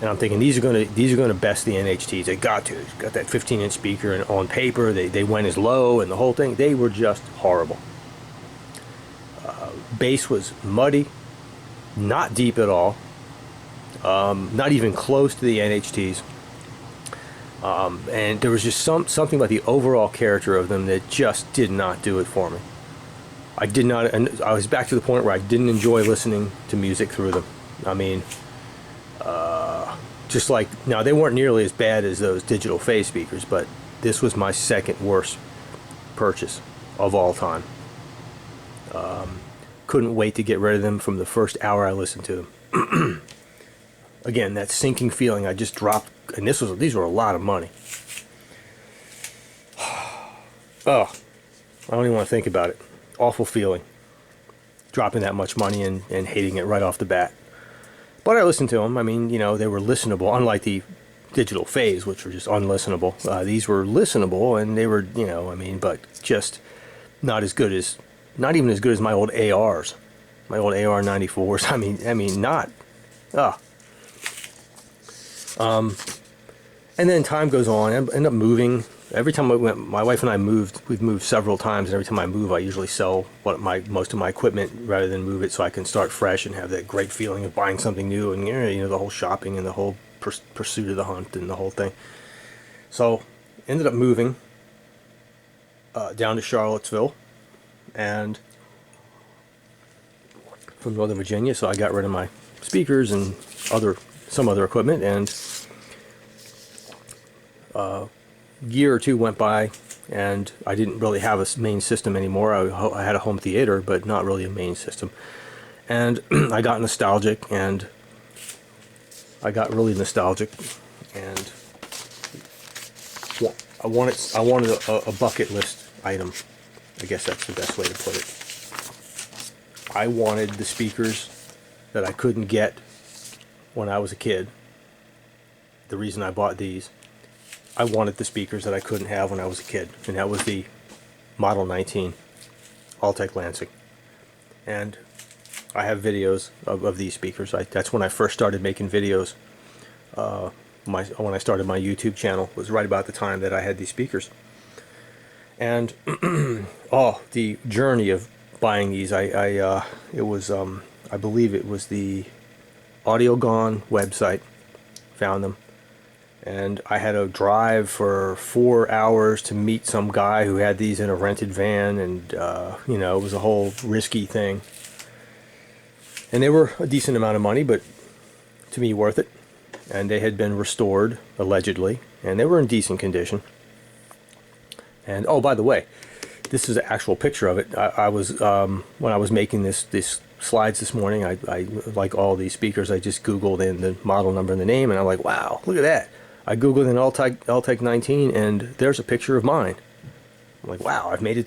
And I'm thinking these are gonna best the NHTs. They got to. It's got that 15-inch speaker, and on paper they went as low, and the whole thing. They were just horrible. Bass was muddy, not deep at all, not even close to the NHTs. And there was just something about the overall character of them that just did not do it for me. I did not, and I was back to the point where I didn't enjoy listening to music through them. I mean, just like, now they weren't nearly as bad as those digital phase speakers, but this was my second worst purchase of all time. couldn't wait to get rid of them from the first hour I listened to them. Again, that sinking feeling. I just dropped, and these were a lot of money. Oh, I don't even want to think about it. Awful feeling. Dropping that much money and hating it right off the bat. But I listened to them. I mean, you know, they were listenable, unlike the digital phase, which were just unlistenable. These were listenable, and they were, you know, I mean, but just not even as good as my old ARs, my old AR 94s. I mean, not. And then time goes on. I end up moving. Every time my wife and I moved, we've moved several times, and every time I move, I usually sell most of my equipment rather than move it, so I can start fresh and have that great feeling of buying something new, and you know, the whole shopping and the whole pursuit of the hunt and the whole thing. So ended up moving down to Charlottesville, and from Northern Virginia. So I got rid of my speakers and some other equipment, and year or two went by, and I didn't really have a main system anymore. I had a home theater, but not really a main system. And I got nostalgic, and I got really nostalgic, and I wanted a bucket list item. I guess that's the best way to put it. I wanted the speakers that I couldn't get when I was a kid. The reason I bought these, I wanted the speakers that I couldn't have when I was a kid, and that was the Model 19 Altec Lansing. And I have videos of these speakers. That's when I first started making videos. When I started my YouTube channel was right about the time that I had these speakers. And the journey of buying these, I believe it was the AudioGone website, found them. And I had to drive for 4 hours to meet some guy who had these in a rented van, and you know, it was a whole risky thing. And they were a decent amount of money, but to me worth it. And they had been restored, allegedly, and they were in decent condition. And oh, by the way, this is an actual picture of it. I was when I was making this slides this morning, I like all these speakers, I just Googled in the model number and the name, and I'm like, wow, look at that. I Googled an Altec 19, and there's a picture of mine. I'm like, wow, I've made it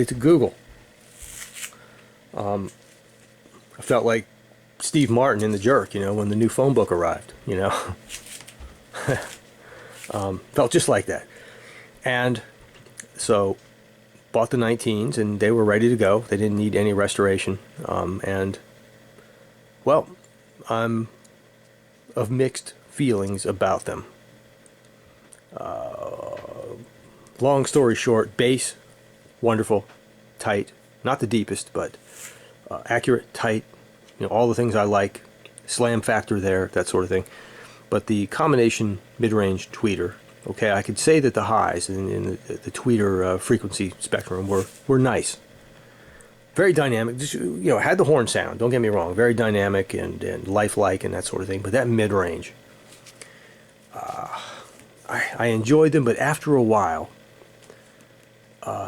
to Google. I felt like Steve Martin in The Jerk, you know, when the new phone book arrived, you know. Felt just like that. And so bought the 19s, and they were ready to go. They didn't need any restoration. And well, I'm of mixed feelings about them. Long story short, bass, wonderful, tight, not the deepest, but accurate, tight, you know, all the things I like, slam factor there, that sort of thing. But the combination mid-range tweeter, okay, I could say that the highs in the tweeter frequency spectrum were nice. Very dynamic, just, you know, had the horn sound, don't get me wrong, very dynamic and lifelike and that sort of thing, but that mid-range, I enjoyed them, but after a while,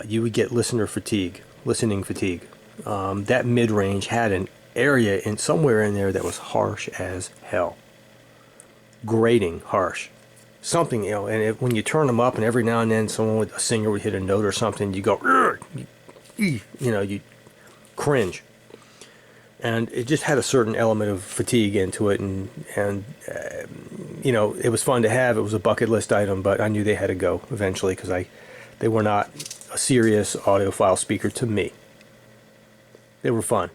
you would get listening fatigue. That mid-range had an area somewhere in there that was harsh as hell. Grating harsh. Something, you know, and when you turn them up, and every now and then a singer would hit a note or something, you go, you know, you cringe. And it just had a certain element of fatigue into it, and you know, it was fun to have. It was a bucket list item, but I knew they had to go eventually because they were not a serious audiophile speaker to me. They were fun.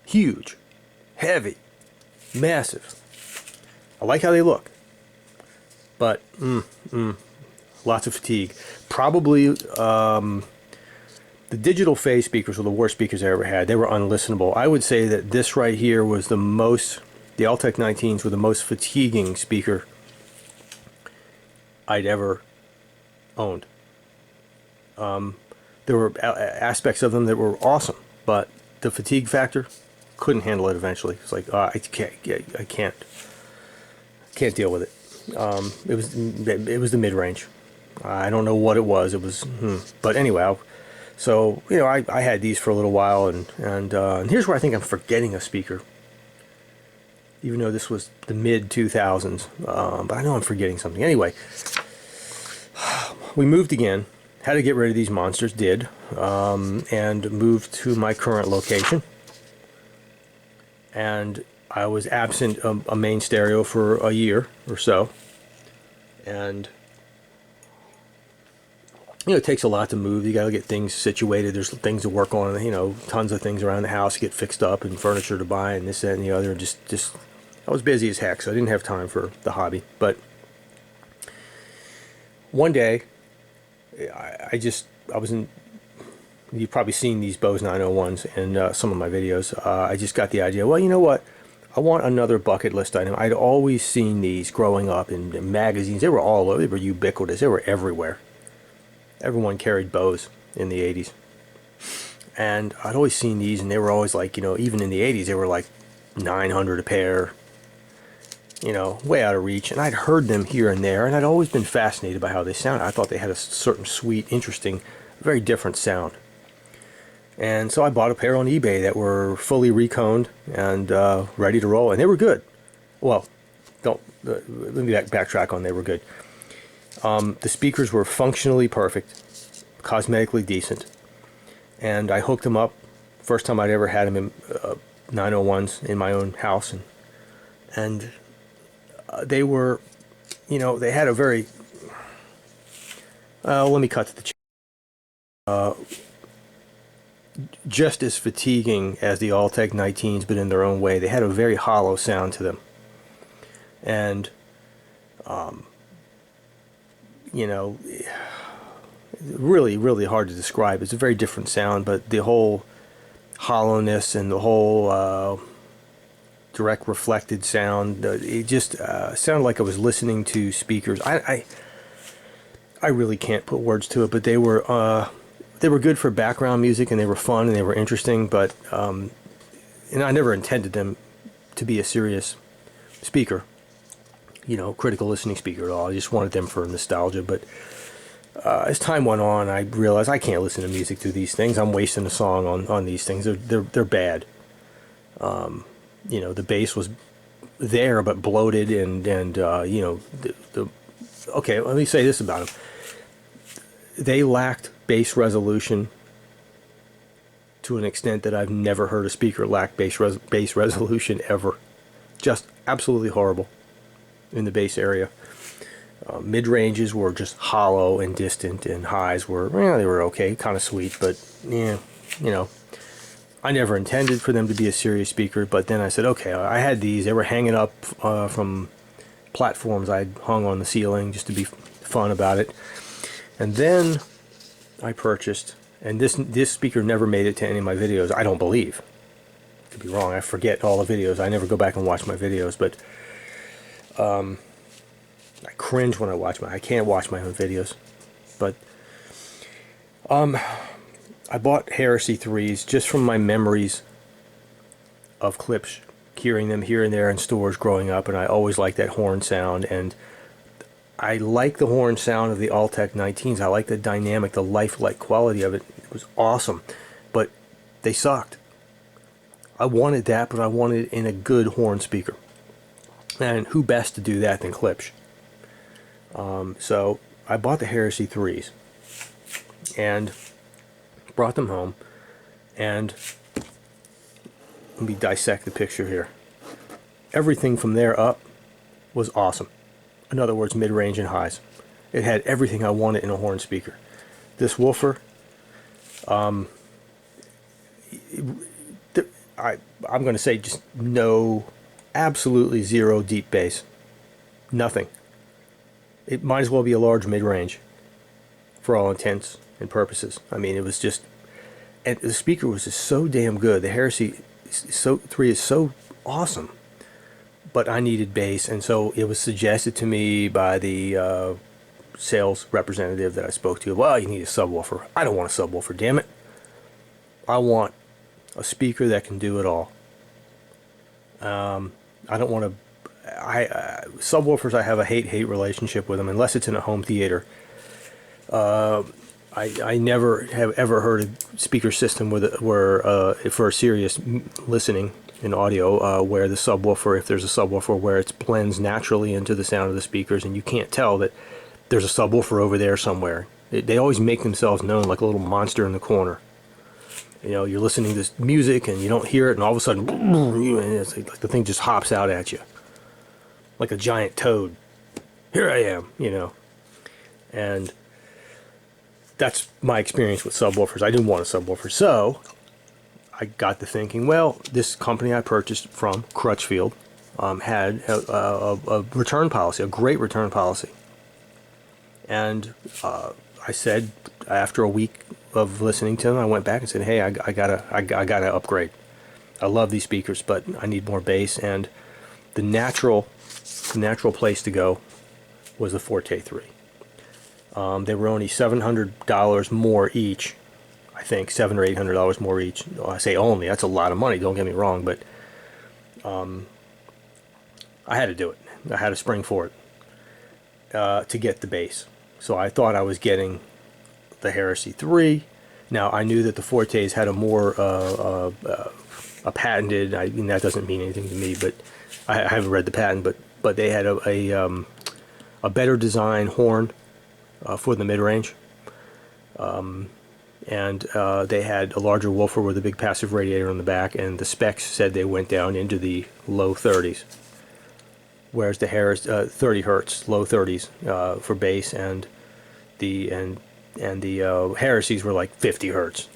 Huge. Heavy. Massive. I like how they look. But, lots of fatigue. Probably, the digital phase speakers were the worst speakers I ever had. They were unlistenable. I would say that this right here was the Altec 19s were the most fatiguing speaker I'd ever owned. There were aspects of them that were awesome, but the fatigue factor, couldn't handle it eventually. It's like, I can't deal with it. It was the mid-range. I don't know what it was. But anyway, So, you know, I had these for a little while, and here's where I think I'm forgetting a speaker, even though this was the mid 2000s. But I know I'm forgetting something. Anyway, we moved again, had to get rid of these monsters, and moved to my current location. And I was absent a main stereo for a year or so. And, you know, it takes a lot to move. You got to get things situated. There's things to work on, you know, tons of things around the house to get fixed up and furniture to buy and this, that, and the other. Just I was busy as heck, so I didn't have time for the hobby. But one day, I wasn't, you've probably seen these Bose 901s in some of my videos. I just got the idea, well, you know what? I want another bucket list item. I'd always seen these growing up in magazines. They were all over. They were ubiquitous. They were everywhere. Everyone carried Bose in the 80s. And I'd always seen these, and they were always like, you know, even in the 80s, they were like 900 a pair, you know, way out of reach. And I'd heard them here and there, and I'd always been fascinated by how they sounded. I thought they had a certain sweet, interesting, very different sound. And so I bought a pair on eBay that were fully reconed and ready to roll, and they were good. Well, let me backtrack on they were good. The speakers were functionally perfect, cosmetically decent, and I hooked them up. First time I'd ever had them in 901s in my own house, and they were, you know, they had a very. Let me cut to the chase. Just as fatiguing as the Altec 19s, but in their own way. They had a very hollow sound to them, and you know, really, really hard to describe. It's a very different sound, but the whole hollowness and the whole direct reflected sound, it just sounded like I was listening to speakers. I really can't put words to it, but they were good for background music, and they were fun and they were interesting, but and I never intended them to be a serious speaker, you know, critical listening speaker at all. I just wanted them for nostalgia. But as time went on, I realized I can't listen to music through these things. I'm wasting a song on these things. They're bad. You know, the bass was there but bloated, and you know, okay, let me say this about them. They lacked bass resolution to an extent that I've never heard a speaker lack bass resolution ever. Just absolutely horrible in the bass area. Mid ranges were just hollow and distant, and highs were, well, they were okay, kind of sweet, but yeah, you know, I never intended for them to be a serious speaker. But then I said, okay, I had these. They were hanging up from platforms I'd hung on the ceiling just to be fun about it. And then I purchased, and this speaker never made it to any of my videos, I don't believe. I could be wrong. I forget all the videos. I never go back and watch my videos, but I cringe when I can't watch my own videos. But I bought Heresy 3s just from my memories of clips, hearing them here and there in stores growing up, and I always liked that horn sound, and I like the horn sound of the Altec 19s. I like the dynamic, the lifelike quality of it. It was awesome, but they sucked. I wanted that, but I wanted it in a good horn speaker. And who best to do that than Klipsch? So I bought the Heresy 3s and brought them home, and let me dissect the picture here. Everything from there up was awesome. In other words, mid-range and highs. It had everything I wanted in a horn speaker. This woofer, I'm going to say just no, absolutely zero deep bass. Nothing. It might as well be a large mid-range for all intents and purposes. I mean, it was just, and the speaker was just so damn good. The Heresy 3 is so awesome. But I needed bass, and so it was suggested to me by the sales representative that I spoke to. Well, you need a subwoofer. I don't want a subwoofer, damn it. I want a speaker that can do it all. I don't want to. Subwoofers, I have a hate-hate relationship with them, unless it's in a home theater. I never have ever heard a speaker system where for serious listening in audio, where the subwoofer, if there's a subwoofer, where it blends naturally into the sound of the speakers, and you can't tell that there's a subwoofer over there somewhere. They always make themselves known like a little monster in the corner. You know, you're listening to this music and you don't hear it, and all of a sudden, it's like the thing just hops out at you, like a giant toad. Here I am, you know, and that's my experience with subwoofers. I didn't want a subwoofer, so I got to thinking, well, this company I purchased from, Crutchfield, had a return policy, a great return policy. And I said, after a week of listening to them, I went back and said, hey, I gotta upgrade. I love these speakers, but I need more bass. And the natural place to go was the Forte 3. They were only $700 more each. I think $700 or $800 more each. I say only, that's a lot of money, don't get me wrong, but I had to do it. I had to spring for it to get the bass. So I thought I was getting the Heresy 3. Now I knew that the Fortes had a more a patented. That doesn't mean anything to me, but I haven't read the patent. But they had a better design horn for the mid-range, and they had a larger woofer with a big passive radiator on the back, and the specs said they went down into the low 30s, whereas the Harris 30 hertz, low 30s for bass, and the Heresies were like 50 hertz,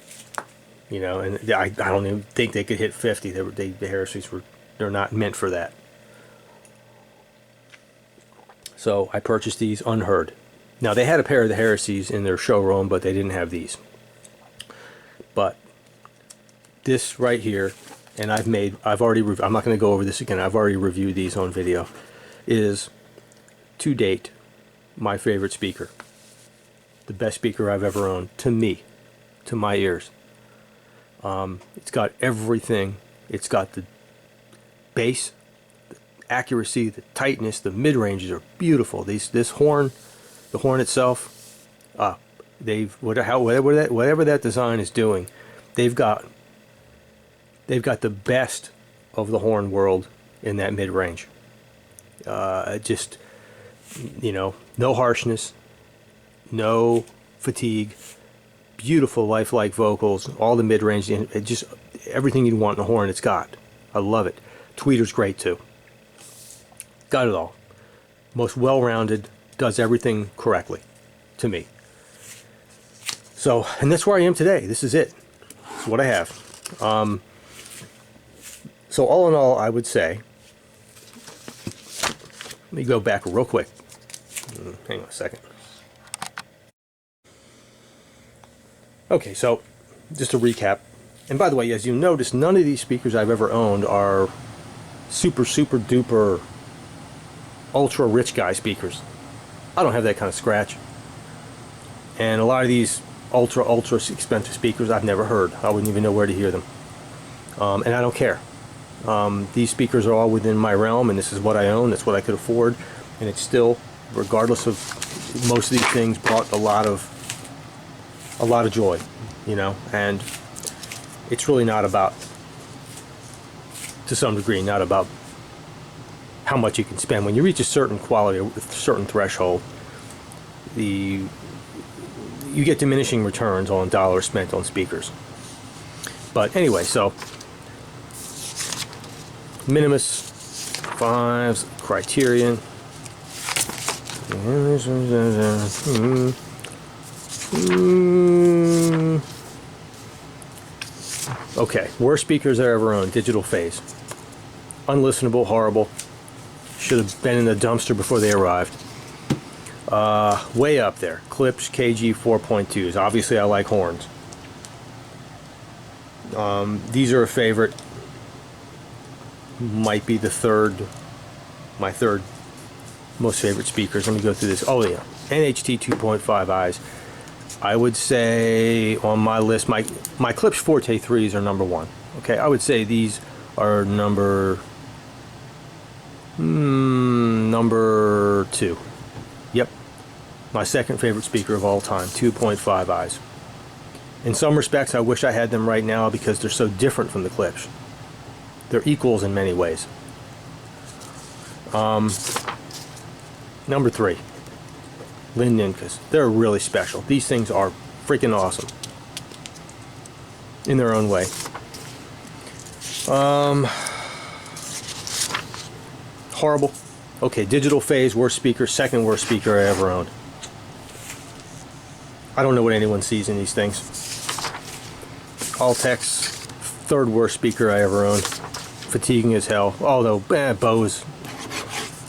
you know, and I don't even think they could hit 50. The Heresies they're not meant for that. So I purchased these unheard. Now they had a pair of the Heresies in their showroom, but they didn't have these. But this right here, and I'm not going to go over this again. I've already reviewed these on video. Is to date my favorite speaker. The best speaker I've ever owned, to me, to my ears. It's got everything. It's got the bass, the accuracy, the tightness, the mid-ranges are beautiful. This horn, the horn itself, whatever that design is doing, they've got the best of the horn world in that mid-range. Just, you know, no harshness, no fatigue, beautiful lifelike vocals, all the mid-range, just everything you want in a horn it's got. I love it. Tweeter's great too. Got it all. Most well-rounded, does everything correctly, to me. So, and that's where I am today. This is it. It's what I have. So all in all, I would say, let me go back real quick. Hang on a second. Okay, so just to recap, and by the way, as you notice, none of these speakers I've ever owned are super duper ultra rich guy speakers. I don't have that kind of scratch. And a lot of these ultra expensive speakers I've never heard. I wouldn't even know where to hear them. And I don't care. These speakers are all within my realm, and this is what I own. That's what I could afford, and it's still, regardless of most of these things, brought a lot of joy, you know. And it's really not about, to some degree, not about how much you can spend. When you reach a certain quality, a certain threshold, you get diminishing returns on dollars spent on speakers. But anyway, so Minimus 5's Criterion. Okay, worst speakers I ever owned. Digital Phase. Unlistenable, horrible. Should have been in the dumpster before they arrived. Way up there. Klipsch KG 4.2s. Obviously, I like horns. These are a favorite. Might be my third most favorite speakers. Let me go through this. Oh yeah, NHT 2.5 eyes. I would say on my list, my Klipsch Forte 3s are number one. Okay, I would say these are number two. Yep, My second favorite speaker of all time, 2.5 eyes. In some respects, I wish I had them right now because they're so different from the Klipsch. They're equals in many ways. Number 3, Lin Ninkas. They're really special. These things are freaking awesome in their own way. Horrible. Okay, Digital Phase, worst speaker, second worst speaker I ever owned. I don't know what anyone sees in these things. Altex, third worst speaker I ever owned. Fatiguing as hell. Although, Bose,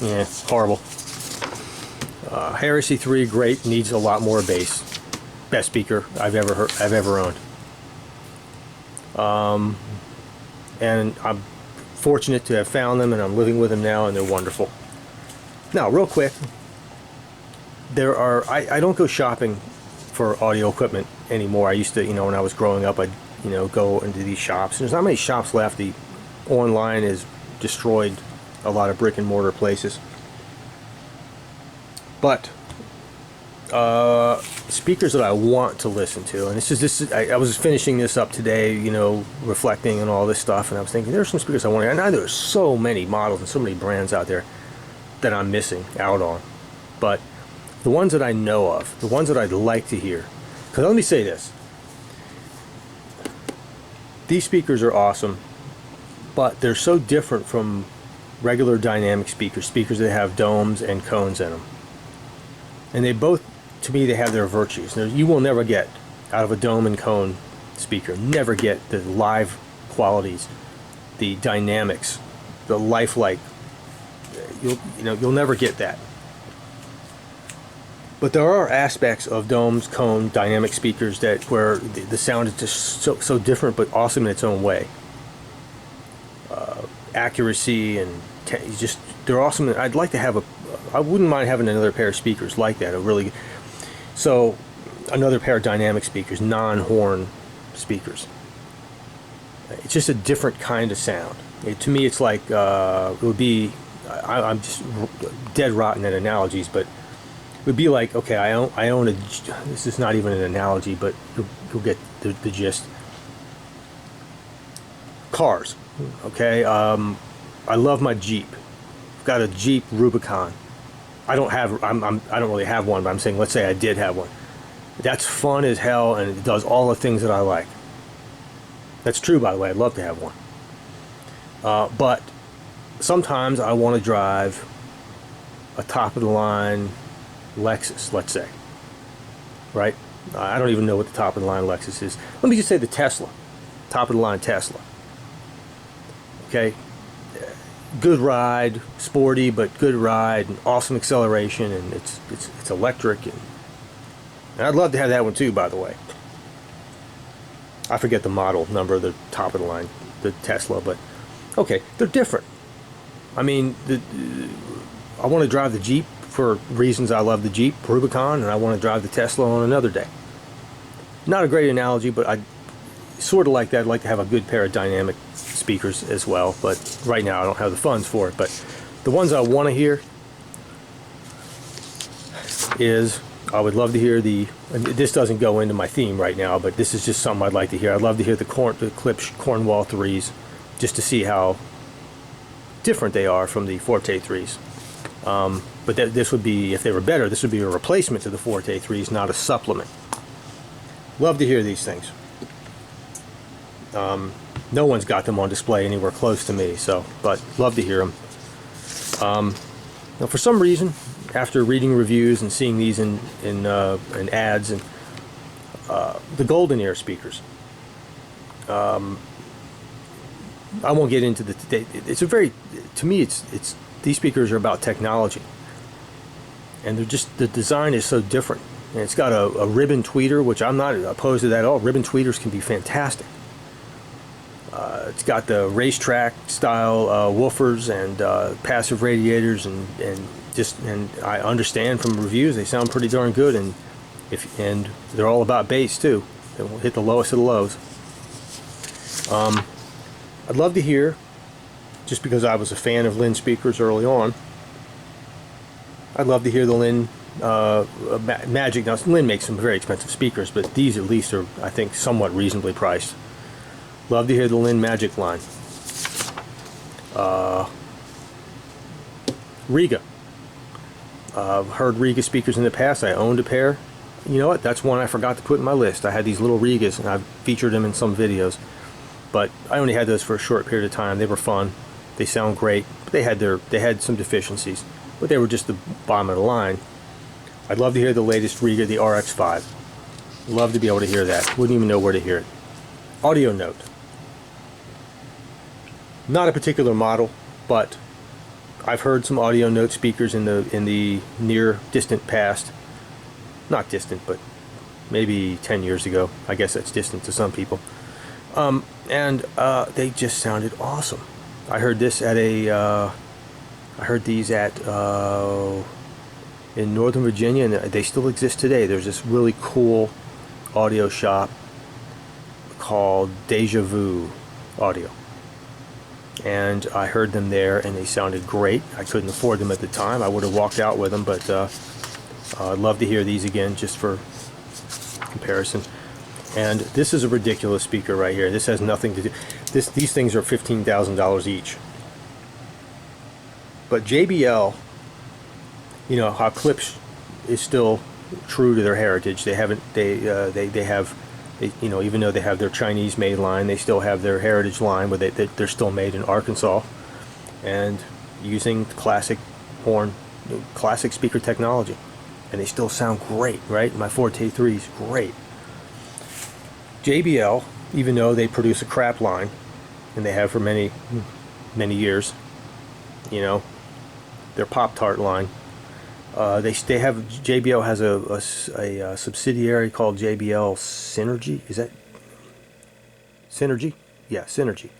yeah, horrible. Heresy 3, great, needs a lot more bass. Best speaker I've ever owned. And I'm fortunate to have found them, and I'm living with them now, and they're wonderful. Now, real quick, I don't go shopping for audio equipment anymore. I used to, when I was growing up, I'd, go into these shops. There's not many shops left. The online has destroyed a lot of brick and mortar places. But speakers that I want to listen to, and I was finishing this up today, reflecting and all this stuff, and I was thinking there's some speakers I want to. And I know there's so many models and so many brands out there that I'm missing out on. But the ones that I know of, the ones that I'd like to hear, because let me say this: these speakers are awesome, but they're so different from regular dynamic speakers that have domes and cones in them. And they both, to me, they have their virtues. You will never get out of a dome and cone speaker, never get the live qualities, the dynamics, the lifelike. You'll never get that. But there are aspects of domes, cone, dynamic speakers where the sound is just so different, but awesome in its own way. Accuracy and they're awesome. I'd like to have I wouldn't mind having another pair of speakers like that. Another pair of dynamic speakers, non-horn speakers. It's just a different kind of sound. To me, it's like it would be. I'm just dead rotten at analogies, but it would be like, okay, I own a. This is not even an analogy, but you'll get the gist. Cars, okay. I love my Jeep. I've got a Jeep Rubicon. I don't really have one, but I'm saying, let's say I did have one. That's fun as hell, and it does all the things that I like. That's true, by the way. I'd love to have one. But sometimes I want to drive a top-of-the-line Lexus, let's say. Right? I don't even know what the top-of-the-line Lexus is. Let me just say the Tesla. Top-of-the-line Tesla. Okay? Good ride, sporty, but good ride, and awesome acceleration, and it's electric, and I'd love to have that one too, by the way. I forget the model number of the top of the line, the Tesla, but okay, they're different. I mean, I want to drive the Jeep for reasons I love the Jeep Rubicon, and I want to drive the Tesla on another day. Not a great analogy, but I sort of like that. I'd like to have a good pair of dynamic speakers as well, but right now I don't have the funds for it. But the ones I want to hear is, I would love to hear this doesn't go into my theme right now, but this is just something I'd like to hear. I'd love to hear the Klipsch Cornwall 3s, just to see how different they are from the Forte 3s. But this would be, if they were better, this would be a replacement to the Forte 3s, not a supplement. Love to hear these things. No one's got them on display anywhere close to me, but love to hear them. Now, for some reason, after reading reviews and seeing these in ads, and the Golden Ear speakers, I won't get into it's a very, to me, it's these speakers are about technology, and the design is so different, and it's got a ribbon tweeter, which I'm not opposed to that at all. Ribbon tweeters can be fantastic. It's got the racetrack style woofers and passive radiators, and I understand from reviews they sound pretty darn good, and they're all about bass too. They will hit the lowest of the lows. I'd love to hear, just because I was a fan of Lin speakers early on, I'd love to hear the Lin Magic. Now Lynn makes some very expensive speakers, but these at least are, I think, somewhat reasonably priced. Love to hear the Lynn Magic line. Riga. I've heard Riga speakers in the past. I owned a pair. You know what? That's one I forgot to put in my list. I had these little Rigas, and I've featured them in some videos. But I only had those for a short period of time. They were fun. They sound great. But they had some deficiencies. But they were just the bottom of the line. I'd love to hear the latest Riga, the RX5. Love to be able to hear that. Wouldn't even know where to hear it. Audio note. Not a particular model, but I've heard some audio note speakers in the near distant past. Not distant, but maybe 10 years ago. I guess that's distant to some people. And they just sounded awesome. I heard this at I heard these at in Northern Virginia, and they still exist today. There's this really cool audio shop called Deja Vu Audio. And I heard them there, and they sounded great. I couldn't afford them at the time. I would have walked out with them, but I'd love to hear these again just for comparison. And this is a ridiculous speaker right here. This has nothing to do. These things are $15,000 each. But JBL, you know how Klipsch is still true to their heritage. They haven't. They you know, even though they have their Chinese-made line, they still have their heritage line, where they're still made in Arkansas, and using classic horn, classic speaker technology, and they still sound great, right? My Forte 3 is great. JBL, even though they produce a crap line, and they have for many years, you know, their Pop-Tart line. They have, JBL has a subsidiary called JBL Synergy. Is that Synergy? Yeah, Synergy.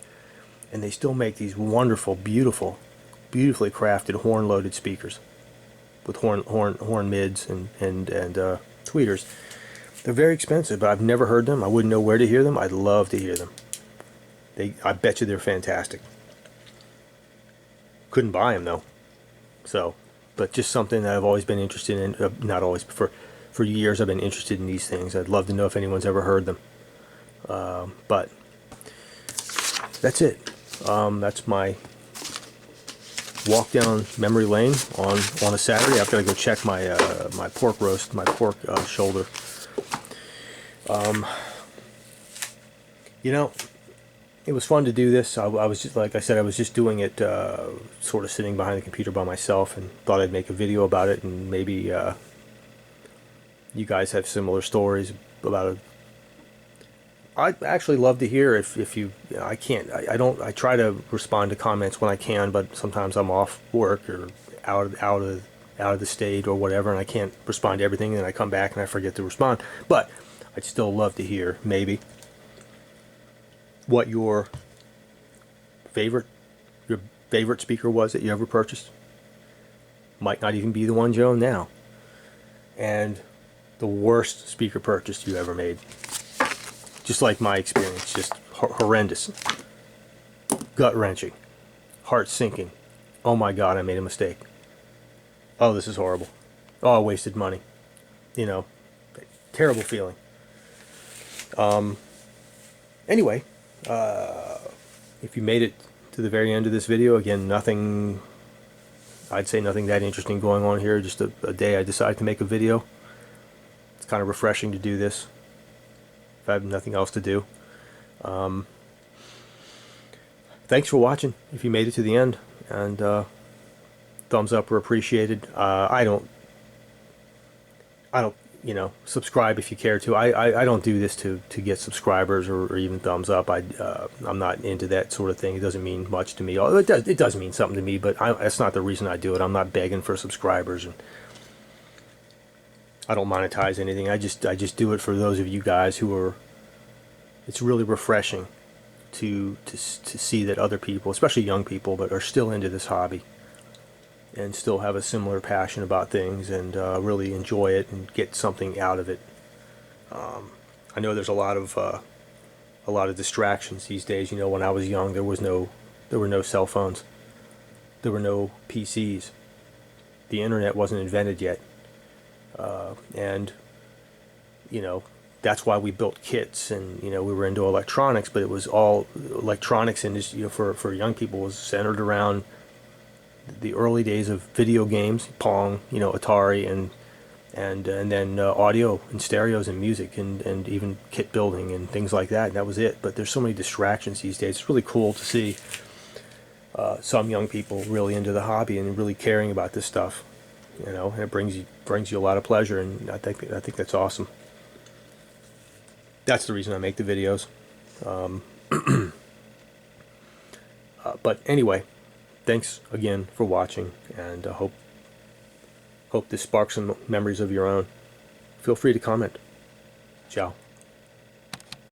And they still make these wonderful, beautifully crafted horn-loaded speakers with horn mids and tweeters. They're very expensive, but I've never heard them. I wouldn't know where to hear them. I'd love to hear them. I bet you they're fantastic. Couldn't buy them though. So. But just something that I've always been interested in. Not always, but for years I've been interested in these things. I'd love to know if anyone's ever heard them. But that's it. That's my walk down memory lane on a Saturday. I've got to go check my my pork roast, my pork shoulder. You know, it was fun to do this. I was just, like I said, I was just doing it, sort of sitting behind the computer by myself, and thought I'd make a video about it, and maybe you guys have similar stories about it. I'd actually love to hear if you. I can't. I don't. I try to respond to comments when I can, but sometimes I'm off work or out of the state or whatever, and I can't respond to everything. And I come back and I forget to respond. But I'd still love to hear maybe what your favorite speaker was that you ever purchased. Might not even be the one you own now. And the worst speaker purchase you ever made. Just like my experience, just horrendous, gut-wrenching, heart-sinking. Oh my God, I made a mistake. Oh, this is horrible. Oh, I wasted money. You know, terrible feeling. Anyway. If you made it to the very end of this video, again, I'd say nothing that interesting going on here, just a day I decided to make a video. It's kind of refreshing to do this if I have nothing else to do. Thanks for watching if you made it to the end, and thumbs up are appreciated. I don't you know, subscribe if you care to. I don't do this to get subscribers or even thumbs up. I'm not into that sort of thing. It doesn't mean much to me. It does mean something to me, but that's not the reason I do it. I'm not begging for subscribers, and I don't monetize anything. I just do it for those of you guys who are. It's really refreshing to see that other people, especially young people, but are still into this hobby and still have a similar passion about things, and really enjoy it and get something out of it. I know there's a lot of distractions these days. You know, when I was young, there were no cell phones, there were no PCs, the internet wasn't invented yet, And you know, that's why we built kits, and we were into electronics, but it was all electronics industry, for young people, was centered around the early days of video games, Pong, Atari, and then audio and stereos and music, and even kit building and things like that. And that was it. But there's so many distractions these days. It's really cool to see some young people really into the hobby and really caring about this stuff. And it brings you a lot of pleasure, and I think that's awesome. That's the reason I make the videos. But anyway, thanks again for watching, and I hope this sparks some memories of your own. Feel free to comment. Ciao.